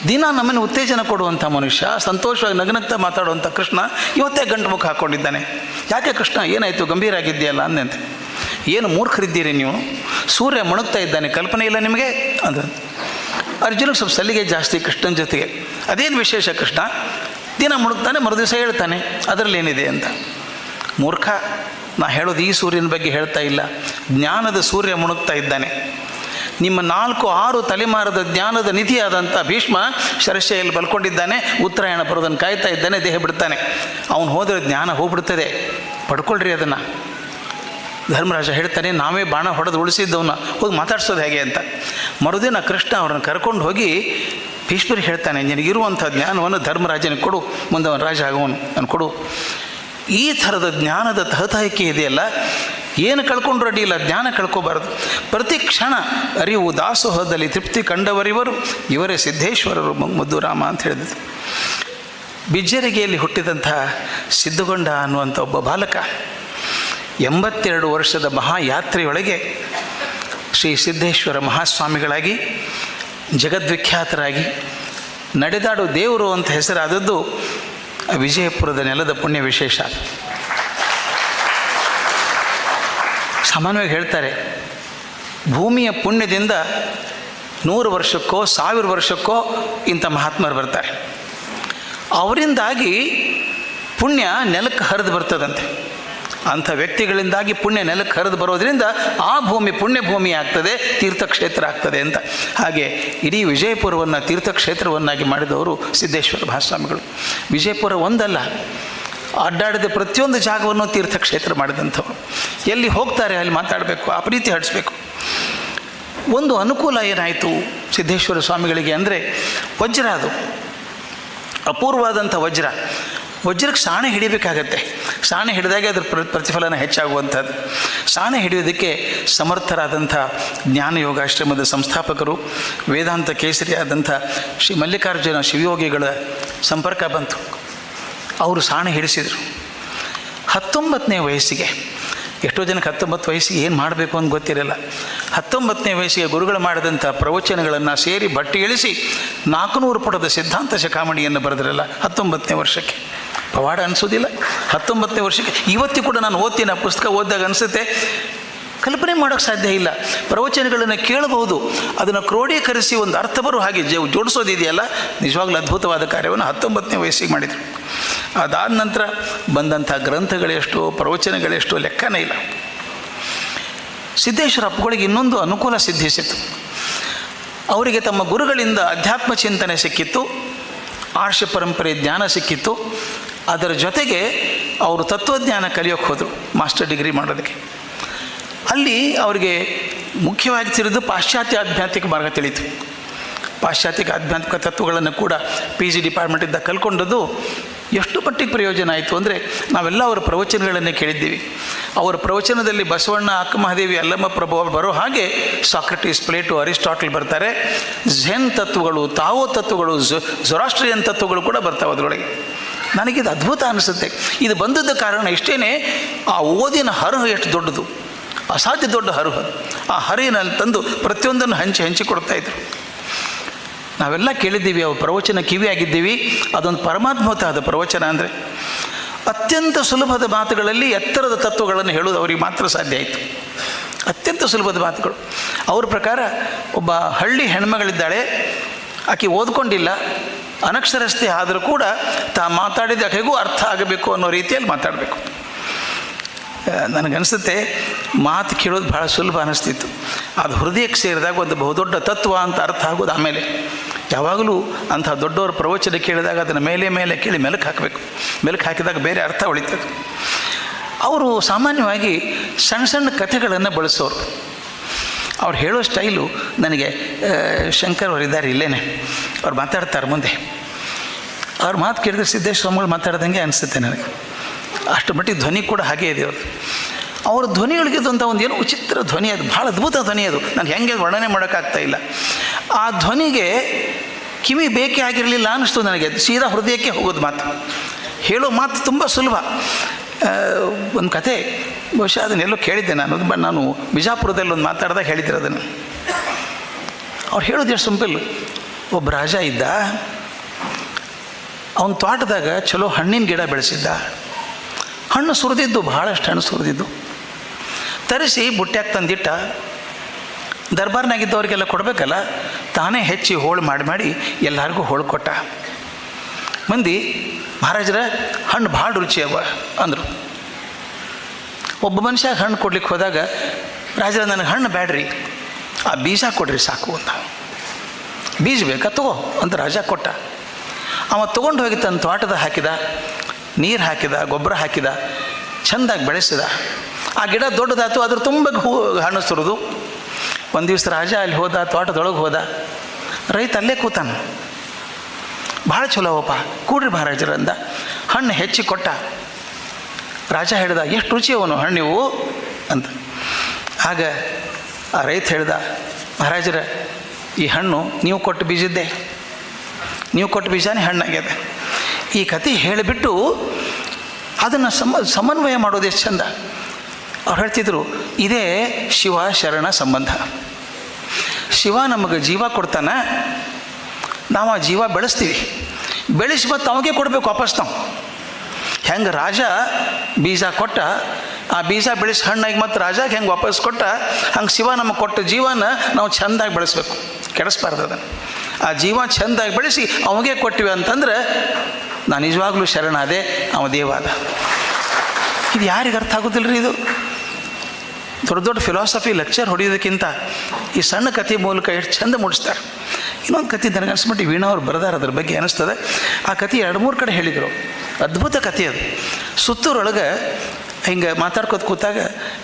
ದಿನ ನಮ್ಮನ್ನು ಉತ್ತೇಜನ ಕೊಡುವಂಥ ಮನುಷ್ಯ, ಸಂತೋಷವಾಗಿ ನಗನಗ್ತಾ ಮಾತಾಡುವಂಥ ಕೃಷ್ಣ ಇವತ್ತೇ ಗಂಟು ಮುಖ ಹಾಕ್ಕೊಂಡಿದ್ದಾನೆ. ಯಾಕೆ ಕೃಷ್ಣ, ಏನಾಯಿತು, ಗಂಭೀರ ಆಗಿದೆಯಲ್ಲ ಅಂದಂತೆ. ಏನು ಮೂರ್ಖರಿದ್ದೀರಿ ನೀವು, ಸೂರ್ಯ ಮುಣುಗ್ತಾ ಇದ್ದಾನೆ, ಕಲ್ಪನೆ ಇಲ್ಲ ನಿಮಗೆ ಅಂದ. ಅರ್ಜುನಿಗೆ ಸ್ವಲ್ಪ ಸಲಿಗೆ ಜಾಸ್ತಿ ಕೃಷ್ಣನ ಜೊತೆಗೆ. ಅದೇನು ವಿಶೇಷ ಕೃಷ್ಣ, ದಿನ ಮುಣುಗ್ತಾನೆ, ಮರುದಿವಸ ಹೇಳ್ತಾನೆ, ಅದರಲ್ಲಿ ಏನಿದೆ ಅಂತ. ಮೂರ್ಖ, ನಾ ಹೇಳೋದು ಈ ಸೂರ್ಯನ ಬಗ್ಗೆ ಹೇಳ್ತಾ ಇಲ್ಲ, ಜ್ಞಾನದ ಸೂರ್ಯ ಮುಣುಗ್ತಾ ಇದ್ದಾನೆ. ನಿಮ್ಮ 4-6 ತಲೆಮಾರದ ಜ್ಞಾನದ ನಿಧಿಯಾದಂಥ ಭೀಷ್ಮ ಶರಶೆಯಲ್ಲಿ ಬಲ್ಕೊಂಡಿದ್ದಾನೆ, ಉತ್ತರಾಯಣ ಬರೋದನ್ನು ಕಾಯ್ತಾ ಇದ್ದಾನೆ, ದೇಹ ಬಿಡ್ತಾನೆ. ಅವನು ಹೋದರೆ ಜ್ಞಾನ ಹೋಗ್ಬಿಡ್ತದೆ, ಪಡ್ಕೊಳ್ರಿ ಅದನ್ನು. ಧರ್ಮರಾಜ ಹೇಳ್ತಾನೆ, ನಾವೇ ಬಾಣ ಹೊಡೆದು ಉಳಿಸಿದ್ದವನ್ನ ಹೋಗಿ ಮಾತಾಡ್ಸೋದು ಹೇಗೆ ಅಂತ. ಮರುದಿನ ಕೃಷ್ಣ ಅವ್ರನ್ನ ಕರ್ಕೊಂಡು ಹೋಗಿ ಭೀಷ್ಮರಿಗೆ ಹೇಳ್ತಾನೆ, ನಿನಗಿರುವಂಥ ಜ್ಞಾನವನ್ನು ಧರ್ಮರಾಜನಿಗೆ ಕೊಡು, ಮುಂದೆ ಅವನು ರಾಜ ಆಗುವನು, ನಾನು ಕೊಡು. ಈ ಥರದ ಜ್ಞಾನದ ತಹತಹಿಕೆ ಇದೆಯಲ್ಲ, ಏನು ಕಳ್ಕೊಂಡ್ರು ಅಡ್ಡಿಯಿಲ್ಲ, ಜ್ಞಾನ ಕಳ್ಕೋಬಾರ್ದು. ಪ್ರತಿ ಕ್ಷಣ ಅರಿವು ದಾಸೋಹದಲ್ಲಿ ತೃಪ್ತಿ ಕಂಡವರಿವರು ಇವರೇ ಸಿದ್ಧೇಶ್ವರರು ಮುದ್ದುರಾಮ ಅಂತ ಹೇಳಿದ್ರು. ಬಿಜ್ಜರಿಗೆಯಲ್ಲಿ ಹುಟ್ಟಿದಂಥ ಸಿದ್ಧಗೊಂಡ ಅನ್ನುವಂಥ ಒಬ್ಬ ಬಾಲಕ 82 ವರ್ಷದ ಮಹಾಯಾತ್ರೆಯೊಳಗೆ ಶ್ರೀ ಸಿದ್ಧೇಶ್ವರ ಮಹಾಸ್ವಾಮಿಗಳಾಗಿ ಜಗದ್ವಿಖ್ಯಾತರಾಗಿ ನಡೆದಾಡು ದೇವರು ಅಂತ ಹೆಸರಾದದ್ದು ವಿಜಯಪುರದ ನೆಲದ ಪುಣ್ಯ ವಿಶೇಷ. ಸಾಮಾನ್ಯವಾಗಿ ಹೇಳ್ತಾರೆ, ಭೂಮಿಯ ಪುಣ್ಯದಿಂದ 100 ವರ್ಷಕ್ಕೋ 1000 ವರ್ಷಕ್ಕೋ ಇಂಥ ಮಹಾತ್ಮರು ಬರ್ತಾರೆ. ಅವರಿಂದಾಗಿ ಪುಣ್ಯ ನೆಲಕ್ಕೆ ಹರಿದು ಬರ್ತದಂತೆ. ಅಂಥ ವ್ಯಕ್ತಿಗಳಿಂದಾಗಿ ಪುಣ್ಯ ನೆಲಕ್ಕೆ ಹರಿದು ಬರೋದರಿಂದ ಆ ಭೂಮಿ ಪುಣ್ಯ ಭೂಮಿ ಆಗ್ತದೆ, ತೀರ್ಥಕ್ಷೇತ್ರ ಆಗ್ತದೆ ಅಂತ. ಹಾಗೆ ಇಡೀ ವಿಜಯಪುರವನ್ನು ತೀರ್ಥಕ್ಷೇತ್ರವನ್ನಾಗಿ ಮಾಡಿದವರು ಸಿದ್ಧೇಶ್ವರ ಮಹಾಸ್ವಾಮಿಗಳು. ವಿಜಯಪುರ ಒಂದಲ್ಲ, ಅಡ್ಡಾಡಿದ ಪ್ರತಿಯೊಂದು ಜಾಗವನ್ನು ತೀರ್ಥಕ್ಷೇತ್ರ ಮಾಡಿದಂಥವ್ರು. ಎಲ್ಲಿ ಹೋಗ್ತಾರೆ ಅಲ್ಲಿ ಮಾತಾಡಬೇಕು, ಆ ಪ್ರೀತಿ ಹಡಿಸ್ಬೇಕು. ಒಂದು ಅನುಕೂಲ ಏನಾಯಿತು ಸಿದ್ಧೇಶ್ವರ ಸ್ವಾಮಿಗಳಿಗೆ ಅಂದರೆ, ವಜ್ರ, ಅದು ಅಪೂರ್ವವಾದಂಥ ವಜ್ರ. ವಜ್ರಕ್ಕೆ ಸಾಣೆ ಹಿಡಿಬೇಕಾಗತ್ತೆ. ಸಾಣೆ ಹಿಡಿದಾಗೆ ಅದ್ರ ಪ್ರತಿಫಲನ ಹೆಚ್ಚಾಗುವಂಥದ್ದು. ಸಾಣೆ ಹಿಡಿಯೋದಕ್ಕೆ ಸಮರ್ಥರಾದಂಥ ಜ್ಞಾನಯೋಗಾಶ್ರಮದ ಸಂಸ್ಥಾಪಕರು, ವೇದಾಂತ ಕೇಸರಿಯಾದಂಥ ಶ್ರೀ ಮಲ್ಲಿಕಾರ್ಜುನ ಶಿವಯೋಗಿಗಳ ಸಂಪರ್ಕ ಬಂತು. ಅವರು ಸಾಣೆ ಹಿಡಿಸಿದರು. 19ನೇ ವಯಸ್ಸಿಗೆ, ಎಷ್ಟೋ ಜನಕ್ಕೆ 19 ವಯಸ್ಸಿಗೆ ಏನು ಮಾಡಬೇಕು ಅಂತ ಗೊತ್ತಿರಲ್ಲ. 19ನೇ ವಯಸ್ಸಿಗೆ ಗುರುಗಳು ಮಾಡಿದಂಥ ಪ್ರವಚನಗಳನ್ನು ಸೇರಿ ಬಟ್ಟೆ ಇಳಿಸಿ 400 ಪುಟದ ಸಿದ್ಧಾಂತ ಶಿಖಾಮಣಿಯನ್ನು ಬರೆದ್ರಲ್ಲ 19ನೇ ವರ್ಷಕ್ಕೆ. ಪವಾಡ ಅನಿಸೋದಿಲ್ಲ? 19ನೇ ವರ್ಷಕ್ಕೆ ಇವತ್ತಿ ಕೂಡ ನಾನು ಓದ್ತೀನಿ, ಆ ಪುಸ್ತಕ ಓದಿದಾಗ ಅನಿಸುತ್ತೆ, ಕಲ್ಪನೆ ಮಾಡೋಕ್ಕೆ ಸಾಧ್ಯ ಇಲ್ಲ. ಪ್ರವಚನಗಳನ್ನು ಕೇಳಬಹುದು, ಅದನ್ನು ಕ್ರೋಢೀಕರಿಸಿ ಒಂದು ಅರ್ಥ ಬರೋ ಹಾಗೆ ಜೋಡಿಸೋದಿದೆಯಲ್ಲ, ನಿಜವಾಗ್ಲೂ ಅದ್ಭುತವಾದ ಕಾರ್ಯವನ್ನು 19ನೇ ವಯಸ್ಸಿಗೆ ಮಾಡಿದರು. ಅದಾದ ನಂತರ ಬಂದಂಥ ಗ್ರಂಥಗಳೆಷ್ಟೋ, ಪ್ರವಚನಗಳೆಷ್ಟೋ ಲೆಕ್ಕನೇ ಇಲ್ಲ. ಸಿದ್ಧೇಶ್ವರ ಅಪ್ಪಗಳಿಗೆ ಇನ್ನೊಂದು ಅನುಕೂಲ ಸಿದ್ಧಿಸಿತು. ಅವರಿಗೆ ತಮ್ಮ ಗುರುಗಳಿಂದ ಅಧ್ಯಾತ್ಮ ಚಿಂತನೆ ಸಿಕ್ಕಿತ್ತು, ಆರ್ಷ ಪರಂಪರೆ ಜ್ಞಾನ ಸಿಕ್ಕಿತ್ತು. ಅದರ ಜೊತೆಗೆ ಅವರು ತತ್ವಜ್ಞಾನ ಕಲಿಯೋಕ್ಕೆ ಹೋದರು, ಮಾಸ್ಟರ್ ಡಿಗ್ರಿ ಮಾಡೋದಕ್ಕೆ. ಅಲ್ಲಿ ಅವರಿಗೆ ಮುಖ್ಯವಾಗಿ ತಿಳಿದು ಪಾಶ್ಚಾತ್ಯ ಆಧ್ಯಾತ್ಮಿಕ ಮಾರ್ಗ ತಿಳಿಯಿತು. ಪಾಶ್ಚಾತ್ಯಿಕ ಆಧ್ಯಾತ್ಮಿಕ ತತ್ವಗಳನ್ನು ಕೂಡ PG ಡಿಪಾರ್ಟ್ಮೆಂಟಿಂದ ಕಲ್ಕೊಂಡದ್ದು ಎಷ್ಟು ಮಟ್ಟಿಗೆ ಪ್ರಯೋಜನ ಆಯಿತು ಅಂದರೆ, ನಾವೆಲ್ಲ ಅವರ ಪ್ರವಚನಗಳನ್ನೇ ಕೇಳಿದ್ದೀವಿ. ಅವರ ಪ್ರವಚನದಲ್ಲಿ ಬಸವಣ್ಣ, ಅಕ್ಕಮಹಾದೇವಿ, ಅಲ್ಲಮ್ಮ ಪ್ರಭು ಬರೋ ಹಾಗೆ ಸಾಕ್ರೆಟಿಸ್, ಪ್ಲೇಟೋ, ಅರಿಸ್ಟಾಟಲ್ ಬರ್ತಾರೆ. ಝೆನ್ ತತ್ವಗಳು, ತಾವೋ ತತ್ವಗಳು, ಜೊರಾಸ್ಟ್ರಿಯನ್ ತತ್ವಗಳು ಕೂಡ ಬರ್ತಾವೆ ಅದರೊಳಗೆ. ನನಗಿದು ಅದ್ಭುತ ಅನಿಸುತ್ತೆ. ಇದು ಬಂದದ್ದು ಕಾರಣ ಇಷ್ಟೇ, ಆ ಓದಿನ ಹರಹು ಎಷ್ಟು ದೊಡ್ಡದು, ಅಸಾಧ್ಯ ದೊಡ್ಡ ಹರಹು. ಆ ಹರಿನಲ್ಲಿ ತಂದು ಪ್ರತಿಯೊಂದನ್ನು ಹಂಚಿ ಕೊಡ್ತಾಯಿದ್ರು. ನಾವೆಲ್ಲ ಕೇಳಿದ್ದೀವಿ, ಅವು ಪ್ರವಚನ ಕಿವಿಯಾಗಿದ್ದೀವಿ. ಅದೊಂದು ಪರಮಾದ್ಭುತವಾದ ಪ್ರವಚನ. ಅಂದರೆ ಅತ್ಯಂತ ಸುಲಭದ ಮಾತುಗಳಲ್ಲಿ ಎತ್ತರದ ತತ್ವಗಳನ್ನು ಹೇಳೋದು ಅವರಿಗೆ ಮಾತ್ರ ಸಾಧ್ಯ ಆಯಿತು. ಅತ್ಯಂತ ಸುಲಭದ ಮಾತುಗಳು. ಅವ್ರ ಪ್ರಕಾರ ಒಬ್ಬ ಹಳ್ಳಿ ಹೆಣ್ಮಗಳಿದ್ದಾಳೆ, ಆಕೆ ಓದ್ಕೊಂಡಿಲ್ಲ, ಅನಕ್ಷರಸ್ಥೆ ಆದರೂ ಕೂಡ ಮಾತಾಡಿದ ಆಕೆಗೂ ಅರ್ಥ ಆಗಬೇಕು ಅನ್ನೋ ರೀತಿಯಲ್ಲಿ ಮಾತಾಡಬೇಕು. ನನಗನ್ನಿಸುತ್ತೆ, ಮಾತು ಕೇಳೋದು ಭಾಳ ಸುಲಭ ಅನ್ನಿಸ್ತಿತ್ತು. ಅದು ಹೃದಯಕ್ಕೆ ಸೇರಿದಾಗ ಒಂದು ಬಹುದೊಡ್ಡ ತತ್ವ ಅಂತ ಅರ್ಥ ಆಗೋದು. ಆಮೇಲೆ ಯಾವಾಗಲೂ ಅಂಥ ದೊಡ್ಡವ್ರ ಪ್ರವಚನ ಕೇಳಿದಾಗ ಅದನ್ನು ಮೇಲೆ ಕೇಳಿ ಮೆಲುಕು ಹಾಕಬೇಕು. ಮೆಲುಕು ಹಾಕಿದಾಗ ಬೇರೆ ಅರ್ಥ ಉಳಿತದೆ. ಅವರು ಸಾಮಾನ್ಯವಾಗಿ ಸಣ್ಣ ಕಥೆಗಳನ್ನು ಬಳಸೋರು. ಅವ್ರು ಹೇಳೋ ಸ್ಟೈಲು ನನಗೆ ಶಂಕರ್ ಅವರಿದ್ದಾರೆ ಇಲ್ಲೇನೆ, ಅವ್ರು ಮಾತಾಡ್ತಾರೆ ಮುಂದೆ. ಅವ್ರ ಮಾತು ಕೇಳಿದ್ರೆ ಸಿದ್ದೇಶ್ವರ ಸ್ವಾಮಿಗಳು ಮಾತಾಡ್ದಂಗೆ ಅನಿಸುತ್ತೆ ನನಗೆ. ಅಷ್ಟು ಮಟ್ಟಿಗೆ ಧ್ವನಿ ಕೂಡ ಹಾಗೇ ಇದೆ ಅವ್ರು. ಅವ್ರ ಧ್ವನಿಗಳಿಗಿದ್ದಂಥ ಒಂದು ಏನೋ ವಿಚಿತ್ರ ಧ್ವನಿ, ಅದು ಭಾಳ ಅದ್ಭುತ ಧ್ವನಿ, ಅದು ನಾನು ಹೆಂಗೆ ವರ್ಣನೆ ಮಾಡೋಕ್ಕಾಗ್ತಾಯಿಲ್ಲ. ಆ ಧ್ವನಿಗೆ ಕಿವಿ ಬೇಕೇ ಆಗಿರಲಿಲ್ಲ ಅನ್ನಿಸ್ತು ನನಗೆ. ಸೀದಾ ಹೃದಯಕ್ಕೆ ಹೋಗೋದು ಮಾತು, ಹೇಳೋ ಮಾತು ತುಂಬ ಸುಲಭ. ಒಂದು ಕತೆ, ಬಹುಶಃ ಅದನ್ನೆಲ್ಲೋ ಕೇಳಿದ್ದೆ ನಾನು ಬಿಜಾಪುರದಲ್ಲಿ ಒಂದು ಮಾತಾಡ್ದಾಗ ಹೇಳಿದ್ದೆ ಅದನ್ನು. ಅವ್ರು ಹೇಳೋದು ಎಷ್ಟು ಸಿಂಪಲ್. ಒಬ್ಬ ರಾಜ ಇದ್ದ, ಅವನ ತೋಟದಾಗ ಚಲೋ ಹಣ್ಣಿನ ಗಿಡ ಬೆಳೆಸಿದ್ದ. ಹಣ್ಣು ಸುರಿದಿದ್ದು, ಭಾಳಷ್ಟು ಹಣ್ಣು ಸುರಿದಿದ್ದು. ತರಿಸಿ ಬುಟ್ಟ್ಯಾಗ ತಂದಿಟ್ಟ. ದರ್ಬಾರ್ನಾಗಿದ್ದವ್ರಿಗೆಲ್ಲ ಕೊಡಬೇಕಲ್ಲ, ತಾನೇ ಹೆಚ್ಚಿ ಹೋಳು ಮಾಡಿ ಎಲ್ಲರಿಗೂ ಹೋಳು ಕೊಟ್ಟ. ಮಂದಿ ಮಹಾರಾಜರ ಹಣ್ಣು ಭಾಳ ರುಚಿ ಅವ ಅಂದರು. ಒಬ್ಬ ಮನುಷ್ಯ ಹಣ್ಣು ಕೊಡ್ಲಿಕ್ಕೆ ಹೋದಾಗ, ರಾಜರ ನನಗೆ ಹಣ್ಣು ಬ್ಯಾಡ್ರಿ, ಆ ಬೀಜ ಕೊಡ್ರಿ ಸಾಕು ಅಂತ. ಬೀಜ ಬೇಕಾ ತಗೋ ಅಂತ ರಾಜ ಕೊಟ್ಟ. ಅವ ತೊಗೊಂಡು ಹೋಗಿ ತನ್ನ ತೋಟದ ಹಾಕಿದ, ನೀರು ಹಾಕಿದ, ಗೊಬ್ಬರ ಹಾಕಿದ, ಚೆಂದಾಗಿ ಬೆಳೆಸಿದ. ಆ ಗಿಡ ದೊಡ್ಡದಾಯ್ತು, ಅದ್ರ ತುಂಬ ಹಣ್ಣು ಸುರಿದು. ಒಂದು ದಿವಸ ರಾಜ ಅಲ್ಲಿ ಹೋದ, ತೋಟದೊಳಗೆ ಹೋದ. ರೈತ ಅಲ್ಲೇ ಕೂತಾನ. ಭಾಳ ಚಲೋವಪ್ಪ, ಕೂಡ್ರಿ ಮಹಾರಾಜರ ಅಂದ. ಹಣ್ಣು ಹೆಚ್ಚಿ ಕೊಟ್ಟ. ರಾಜ ಹೇಳ್ದ, ಎಷ್ಟು ರುಚಿ ಅವನು ಹಣ್ಣಿವು ಅಂತ. ಆಗ ಆ ರೈತ ಹೇಳ್ದ, ಮಹಾರಾಜರ ಈ ಹಣ್ಣು ನೀವು ಕೊಟ್ಟು ಬೀಜದ್ದೇ, ನೀವು ಕೊಟ್ಟು ಬೀಜನೇ ಹಣ್ಣಾಗ್ಯದ. ಈ ಕತೆ ಹೇಳಿಬಿಟ್ಟು ಅದನ್ನು ಸಮನ್ವಯ ಮಾಡೋದು ಎಷ್ಟು ಚಂದ. ಅವ್ರು ಹೇಳ್ತಿದ್ರು, ಇದೇ ಶಿವ ಶರಣ ಸಂಬಂಧ. ಶಿವ ನಮಗೆ ಜೀವ ಕೊಡ್ತಾನೆ, ನಾವು ಆ ಜೀವ ಬೆಳೆಸ್ತೀವಿ. ಬೆಳೆಸಿ ಮತ್ತು ಅವಾಗೆ ಕೊಡಬೇಕು ವಾಪಸ್ ನಾವು. ಹೆಂಗೆ ರಾಜ ಬೀಜ ಕೊಟ್ಟ, ಆ ಬೀಜ ಬೆಳೆಸಿ ಹಣ್ಣಾಗಿ ಮತ್ತು ರಾಜಾಗೆ ಹೆಂಗೆ ವಾಪಸ್ ಕೊಟ್ಟ, ಹಂಗೆ ಶಿವ ನಮಗೆ ಕೊಟ್ಟ ಜೀವನ ನಾವು ಚೆಂದಾಗಿ ಬೆಳೆಸ್ಬೇಕು, ಕೆಡಿಸ್ಬಾರ್ದು ಅದನ್ನು. ಆ ಜೀವ ಚೆಂದಾಗಿ ಬೆಳೆಸಿ ಅವಾಗೆ ಕೊಟ್ಟಿವಿ ಅಂತಂದ್ರೆ ನಾನು ನಿಜವಾಗ್ಲೂ ಶರಣಾದೆ, ಅವ ದೇವಾದ. ಇದು ಯಾರಿಗೆ ಅರ್ಥ ಆಗೋದಿಲ್ಲ ರೀ. ಇದು ದೊಡ್ಡ ದೊಡ್ಡ ಫಿಲಾಸಫಿ ಲೆಕ್ಚರ್ ಹೊಡೆಯೋದಕ್ಕಿಂತ ಈ ಸಣ್ಣ ಕಥೆ ಮೂಲಕ ಎಷ್ಟು ಚಂದ ಮೂಡಿಸ್ತಾರೆ. ಇನ್ನೊಂದು ಕತೆ ನನಗೆ ಅನಿಸ್ಬಿಟ್ಟು ವೀಣಾ ಅವ್ರು ಬರೆದಾರ, ಅದ್ರ ಬಗ್ಗೆ ಅನಿಸ್ತದೆ. ಆ ಕತೆ 2-3 ಕಡೆ ಹೇಳಿದರು. ಅದ್ಭುತ ಕತೆ ಅದು. ಸುತ್ತೂರೊಳಗೆ ಹಿಂಗೆ ಮಾತಾಡ್ಕೋತ ಕೂತಾಗ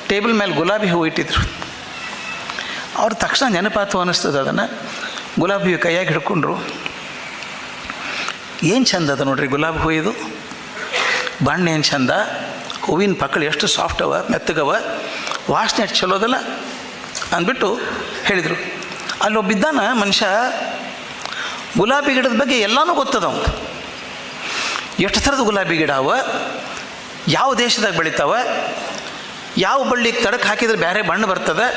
ಟೇಬಲ್ ಮೇಲೆ ಗುಲಾಬಿ ಹೂವು ಇಟ್ಟಿದ್ರು. ಅವ್ರು ತಕ್ಷಣ ನೆನಪಾತು ಅನ್ನಿಸ್ತದೆ. ಅದನ್ನು ಗುಲಾಬಿ ಹೂವು ಕೈಯಾಗಿ ಹಿಡ್ಕೊಂಡ್ರು. ಏನು ಚಂದ ಅದ ನೋಡ್ರಿ ಗುಲಾಬಿ ಹೂವು, ಇದು ಬಣ್ಣ ಏನು ಚಂದ, ಹೂವಿನ ಪಕ್ಕಳು ಎಷ್ಟು ಸಾಫ್ಟ್ ಅವ, ಮೆತ್ತಗವ, ವಾಸನೆ ಎಷ್ಟು ಚಲೋದಲ್ಲ ಅಂದ್ಬಿಟ್ಟು ಹೇಳಿದರು. ಅಲ್ಲೊಬ್ಬಿದ್ದಾನ ಮನುಷ್ಯ, ಗುಲಾಬಿ ಗಿಡದ ಬಗ್ಗೆ ಎಲ್ಲನೂ ಗೊತ್ತದ ಅವ್ನು. ಎಷ್ಟು ಥರದ ಗುಲಾಬಿ ಗಿಡ ಅವ, ಯಾವ ದೇಶದಾಗ ಬೆಳಿತಾವ, ಯಾವ ಬಳ್ಳಿಗೆ ತಡಕ್ಕೆ ಹಾಕಿದ್ರೆ ಬೇರೆ ಬಣ್ಣ ಬರ್ತದೆ,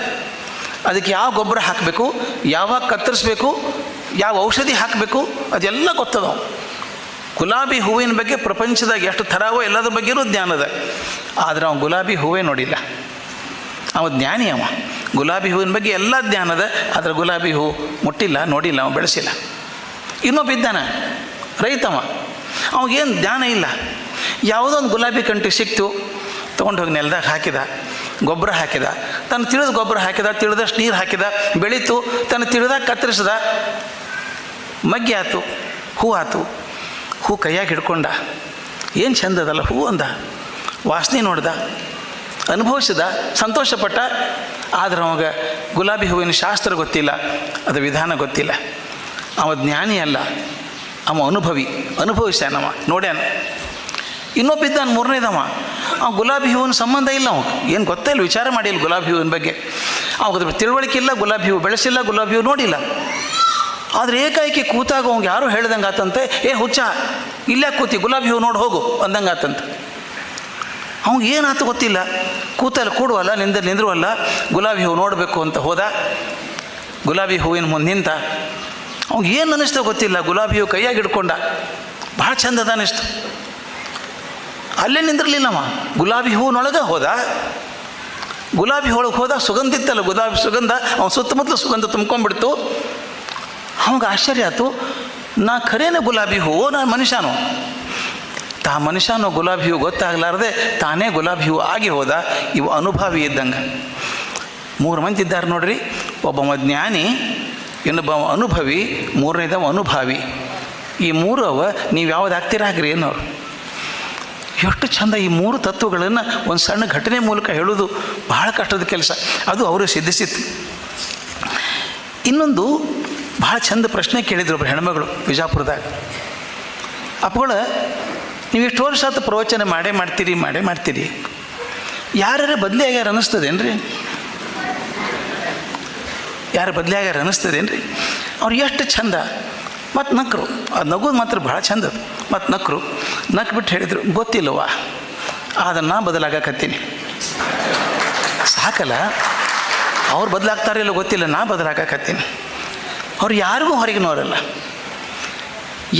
ಅದಕ್ಕೆ ಯಾವ ಗೊಬ್ಬರ ಹಾಕಬೇಕು, ಯಾವಾಗ ಕತ್ತರಿಸ್ಬೇಕು, ಯಾವ ಔಷಧಿ ಹಾಕಬೇಕು, ಅದೆಲ್ಲ ಗೊತ್ತದ. ಗುಲಾಬಿ ಹೂವಿನ ಬಗ್ಗೆ ಪ್ರಪಂಚದಾಗ ಎಷ್ಟು ಥರವೋ ಎಲ್ಲದ್ರ ಬಗ್ಗೆಯೂ ಜ್ಞಾನ ಅದ. ಆದರೆ ಅವ್ನು ಗುಲಾಬಿ ಹೂವೇ ನೋಡಿಲ್ಲ. ಅವ ಜ್ಞಾನಿ. ಅವ ಗುಲಾಬಿ ಹೂವಿನ ಬಗ್ಗೆ ಎಲ್ಲ ಜ್ಞಾನ ಅದ, ಆದರೆ ಗುಲಾಬಿ ಹೂವು ಮುಟ್ಟಿಲ್ಲ, ನೋಡಿಲ್ಲ, ಅವ ಬೆಳೆಸಿಲ್ಲ. ಇನ್ನೊಬ್ಬ ಇದ್ದಾನೆ ರೈತವ, ಅವಾಗೇನು ಜ್ಞಾನ ಇಲ್ಲ. ಯಾವುದೋ ಒಂದು ಗುಲಾಬಿ ಕಂಟಿ ಸಿಕ್ತು, ತೊಗೊಂಡು ಹೋಗಿ ನೆಲದಾಗ ಹಾಕಿದ, ಗೊಬ್ಬರ ಹಾಕಿದ, ತನ್ನ ತಿಳಿದ ಗೊಬ್ಬರ ಹಾಕಿದ, ತಿಳಿದಷ್ಟು ನೀರು ಹಾಕಿದ, ಬೆಳೀತು, ತನ್ನ ತಿಳಿದಾಗ ಕತ್ತರಿಸಿದ, ಮಗ್ಗಿ ಆಯ್ತು, ಹೂ ಆಯ್ತು. ಹೂ ಕೈಯಾಗಿ ಹಿಡ್ಕೊಂಡ, ಏನು ಚಂದದಲ್ಲ ಹೂ ಅಂದ, ವಾಸನೆ ನೋಡ್ದ, ಅನುಭವಿಸಿದ, ಸಂತೋಷಪಟ್ಟ. ಆದರೆ ಅವಾಗ ಗುಲಾಬಿ ಹೂವಿನ ಶಾಸ್ತ್ರ ಗೊತ್ತಿಲ್ಲ, ಅದು ವಿಧಾನ ಗೊತ್ತಿಲ್ಲ. ಅವ ಜ್ಞಾನಿ ಅಲ್ಲ, ಅವ ಅನುಭವಿ, ಅನುಭವಿಸ್ಯಾನವ, ನೋಡ್ಯಾನ. ಇನ್ನೊಬ್ಬಿದ್ದಾನ 3ನೇದವ, ಅವ ಗುಲಾಬಿ ಹೂವಿನ ಸಂಬಂಧ ಇಲ್ಲ, ಅವಾಗ ಏನು ಗೊತ್ತೇ ಇಲ್ಲ, ವಿಚಾರ ಮಾಡಿಲ್ಲ ಗುಲಾಬಿ ಹೂವಿನ ಬಗ್ಗೆ. ಅವಾಗ ತಿಳುವಳಿಕೆ ಇಲ್ಲ, ಗುಲಾಬಿ ಹೂವು ಬೆಳೆಸಿಲ್ಲ, ಗುಲಾಬಿ ಹೂವು ನೋಡಿಲ್ಲ. ಆದರೆ ಏಕಾಏಕಿ ಕೂತಾಗ ಅವಂಗೆ ಯಾರೂ ಹೇಳ್ದಂಗೆ ಆತಂತೆ, ಏ ಹುಚ್ಚ ಇಲ್ಲೇ ಕೂತಿ ಗುಲಾಬಿ ಹೂವು ನೋಡಿ ಹೋಗು ಅಂದಂಗೆ ಆತಂತೆ. ಅವ್ಗೆ ಏನಾಯ್ತು ಗೊತ್ತಿಲ್ಲ, ಕೂತಲ್ಲಿ ಕೂಡುವಲ್ಲ, ನಿಂದ್ರುವಲ್ಲ, ಗುಲಾಬಿ ಹೂವು ನೋಡಬೇಕು ಅಂತ ಹೋದ. ಗುಲಾಬಿ ಹೂವಿನ ಮುಂದೆ ನಿಂತ. ಅವ್ಗೆ ಏನು ಅನ್ನಿಸ್ತೋ ಗೊತ್ತಿಲ್ಲ, ಗುಲಾಬಿ ಹೂವು ಕೈಯಾಗಿ ಹಿಡ್ಕೊಂಡ, ಭಾಳ ಚಂದದ ಅನ್ನಿಸ್ತು. ಅಲ್ಲೇ ನಿಂದಿರಲಿಲ್ಲವ, ಗುಲಾಬಿ ಹೂವಿನೊಳಗೆ ಹೋದ. ಗುಲಾಬಿ ಒಳಗೆ ಹೋದ, ಸುಗಂಧ ಇತ್ತಲ್ಲ, ಗುಲಾಬಿ ಸುಗಂಧ ಅವ್ನು ಸುತ್ತಮುತ್ತಲು ಸುಗಂಧ ತುಂಬ್ಕೊಂಡ್ಬಿಡ್ತು. ಅವಾಗ ಆಶ್ಚರ್ಯ ಆಯ್ತು, ನಾ ಖರೇನೆ ಗುಲಾಬಿ ಹೂವು, ನಾನು ಮನುಷ್ಯನೋ. ಮನುಷ್ಯನೋ ಗುಲಾಬಿ ಹೂವು ಗೊತ್ತಾಗಲಾರ್ದೆ ತಾನೇ ಗುಲಾಬಿ ಹೂವು ಆಗಿ ಹೋದ. ಇವು ಅನುಭವಿ ಇದ್ದಂಗೆ 3 ಮಂದಿ ಇದ್ದಾರೆ ನೋಡ್ರಿ. ಒಬ್ಬ ಜ್ಞಾನಿ, ಇನ್ನೊಬ್ಬ ಅನುಭವಿ, 3ನೇದವ ಅನುಭಾವಿ. ಈ 3 ಅವ, ನೀವು ಯಾವ್ದು ಆಗ್ತೀರಾಗ್ರಿ ಏನವ್ರು. ಎಷ್ಟು ಚಂದ ಈ 3 ತತ್ವಗಳನ್ನು ಒಂದು ಸಣ್ಣ ಘಟನೆ ಮೂಲಕ ಹೇಳೋದು ಬಹಳ ಕಷ್ಟದ ಕೆಲಸ. ಅದು ಅವರು ಸಿದ್ಧಿಸಿತ್ತು. ಇನ್ನೊಂದು ಭಾಳ ಚಂದ ಪ್ರಶ್ನೆ ಕೇಳಿದ್ರು ಒಬ್ಬರು ಹೆಣ್ಮಗಳು ವಿಜಾಪುರದಾಗ. ಅಪ್ಪಗಳು, ನೀವು ಇಷ್ಟು ವರ್ಷ ಪ್ರವಚನ ಮಾಡೇ ಮಾಡ್ತೀರಿ, ಯಾರೇ ಬದಲಿ ಆಗ್ಯಾರ ಅನ್ನಿಸ್ತದೇನ್ರಿ? ಯಾರು ಬದಲಿ ಆಗ್ಯಾರ ಅನ್ನಿಸ್ತದೇನ್ರಿ? ಅವ್ರು ಎಷ್ಟು ಚಂದ ಮತ್ತು ನಕ್ಕರು. ಅದು ನಗೋದು ಮಾತ್ರ ಭಾಳ ಚಂದ. ಮತ್ತು ನಕ್ಕರು, ನಕ್ಬಿಟ್ಟು ಹೇಳಿದರು, ಗೊತ್ತಿಲ್ಲವಾ ಅದನ್ನು ಬದಲಾಗಕತ್ತೀನಿ. ಸಾಕಲ್ಲ, ಅವ್ರು ಬದಲಾಗ್ತಾರಿಲ್ಲ ಗೊತ್ತಿಲ್ಲ, ನಾ ಬದಲಾಗಕತ್ತೀನಿ. ಅವ್ರು ಯಾರಿಗೂ ಹೊರಗಿನವರಲ್ಲ.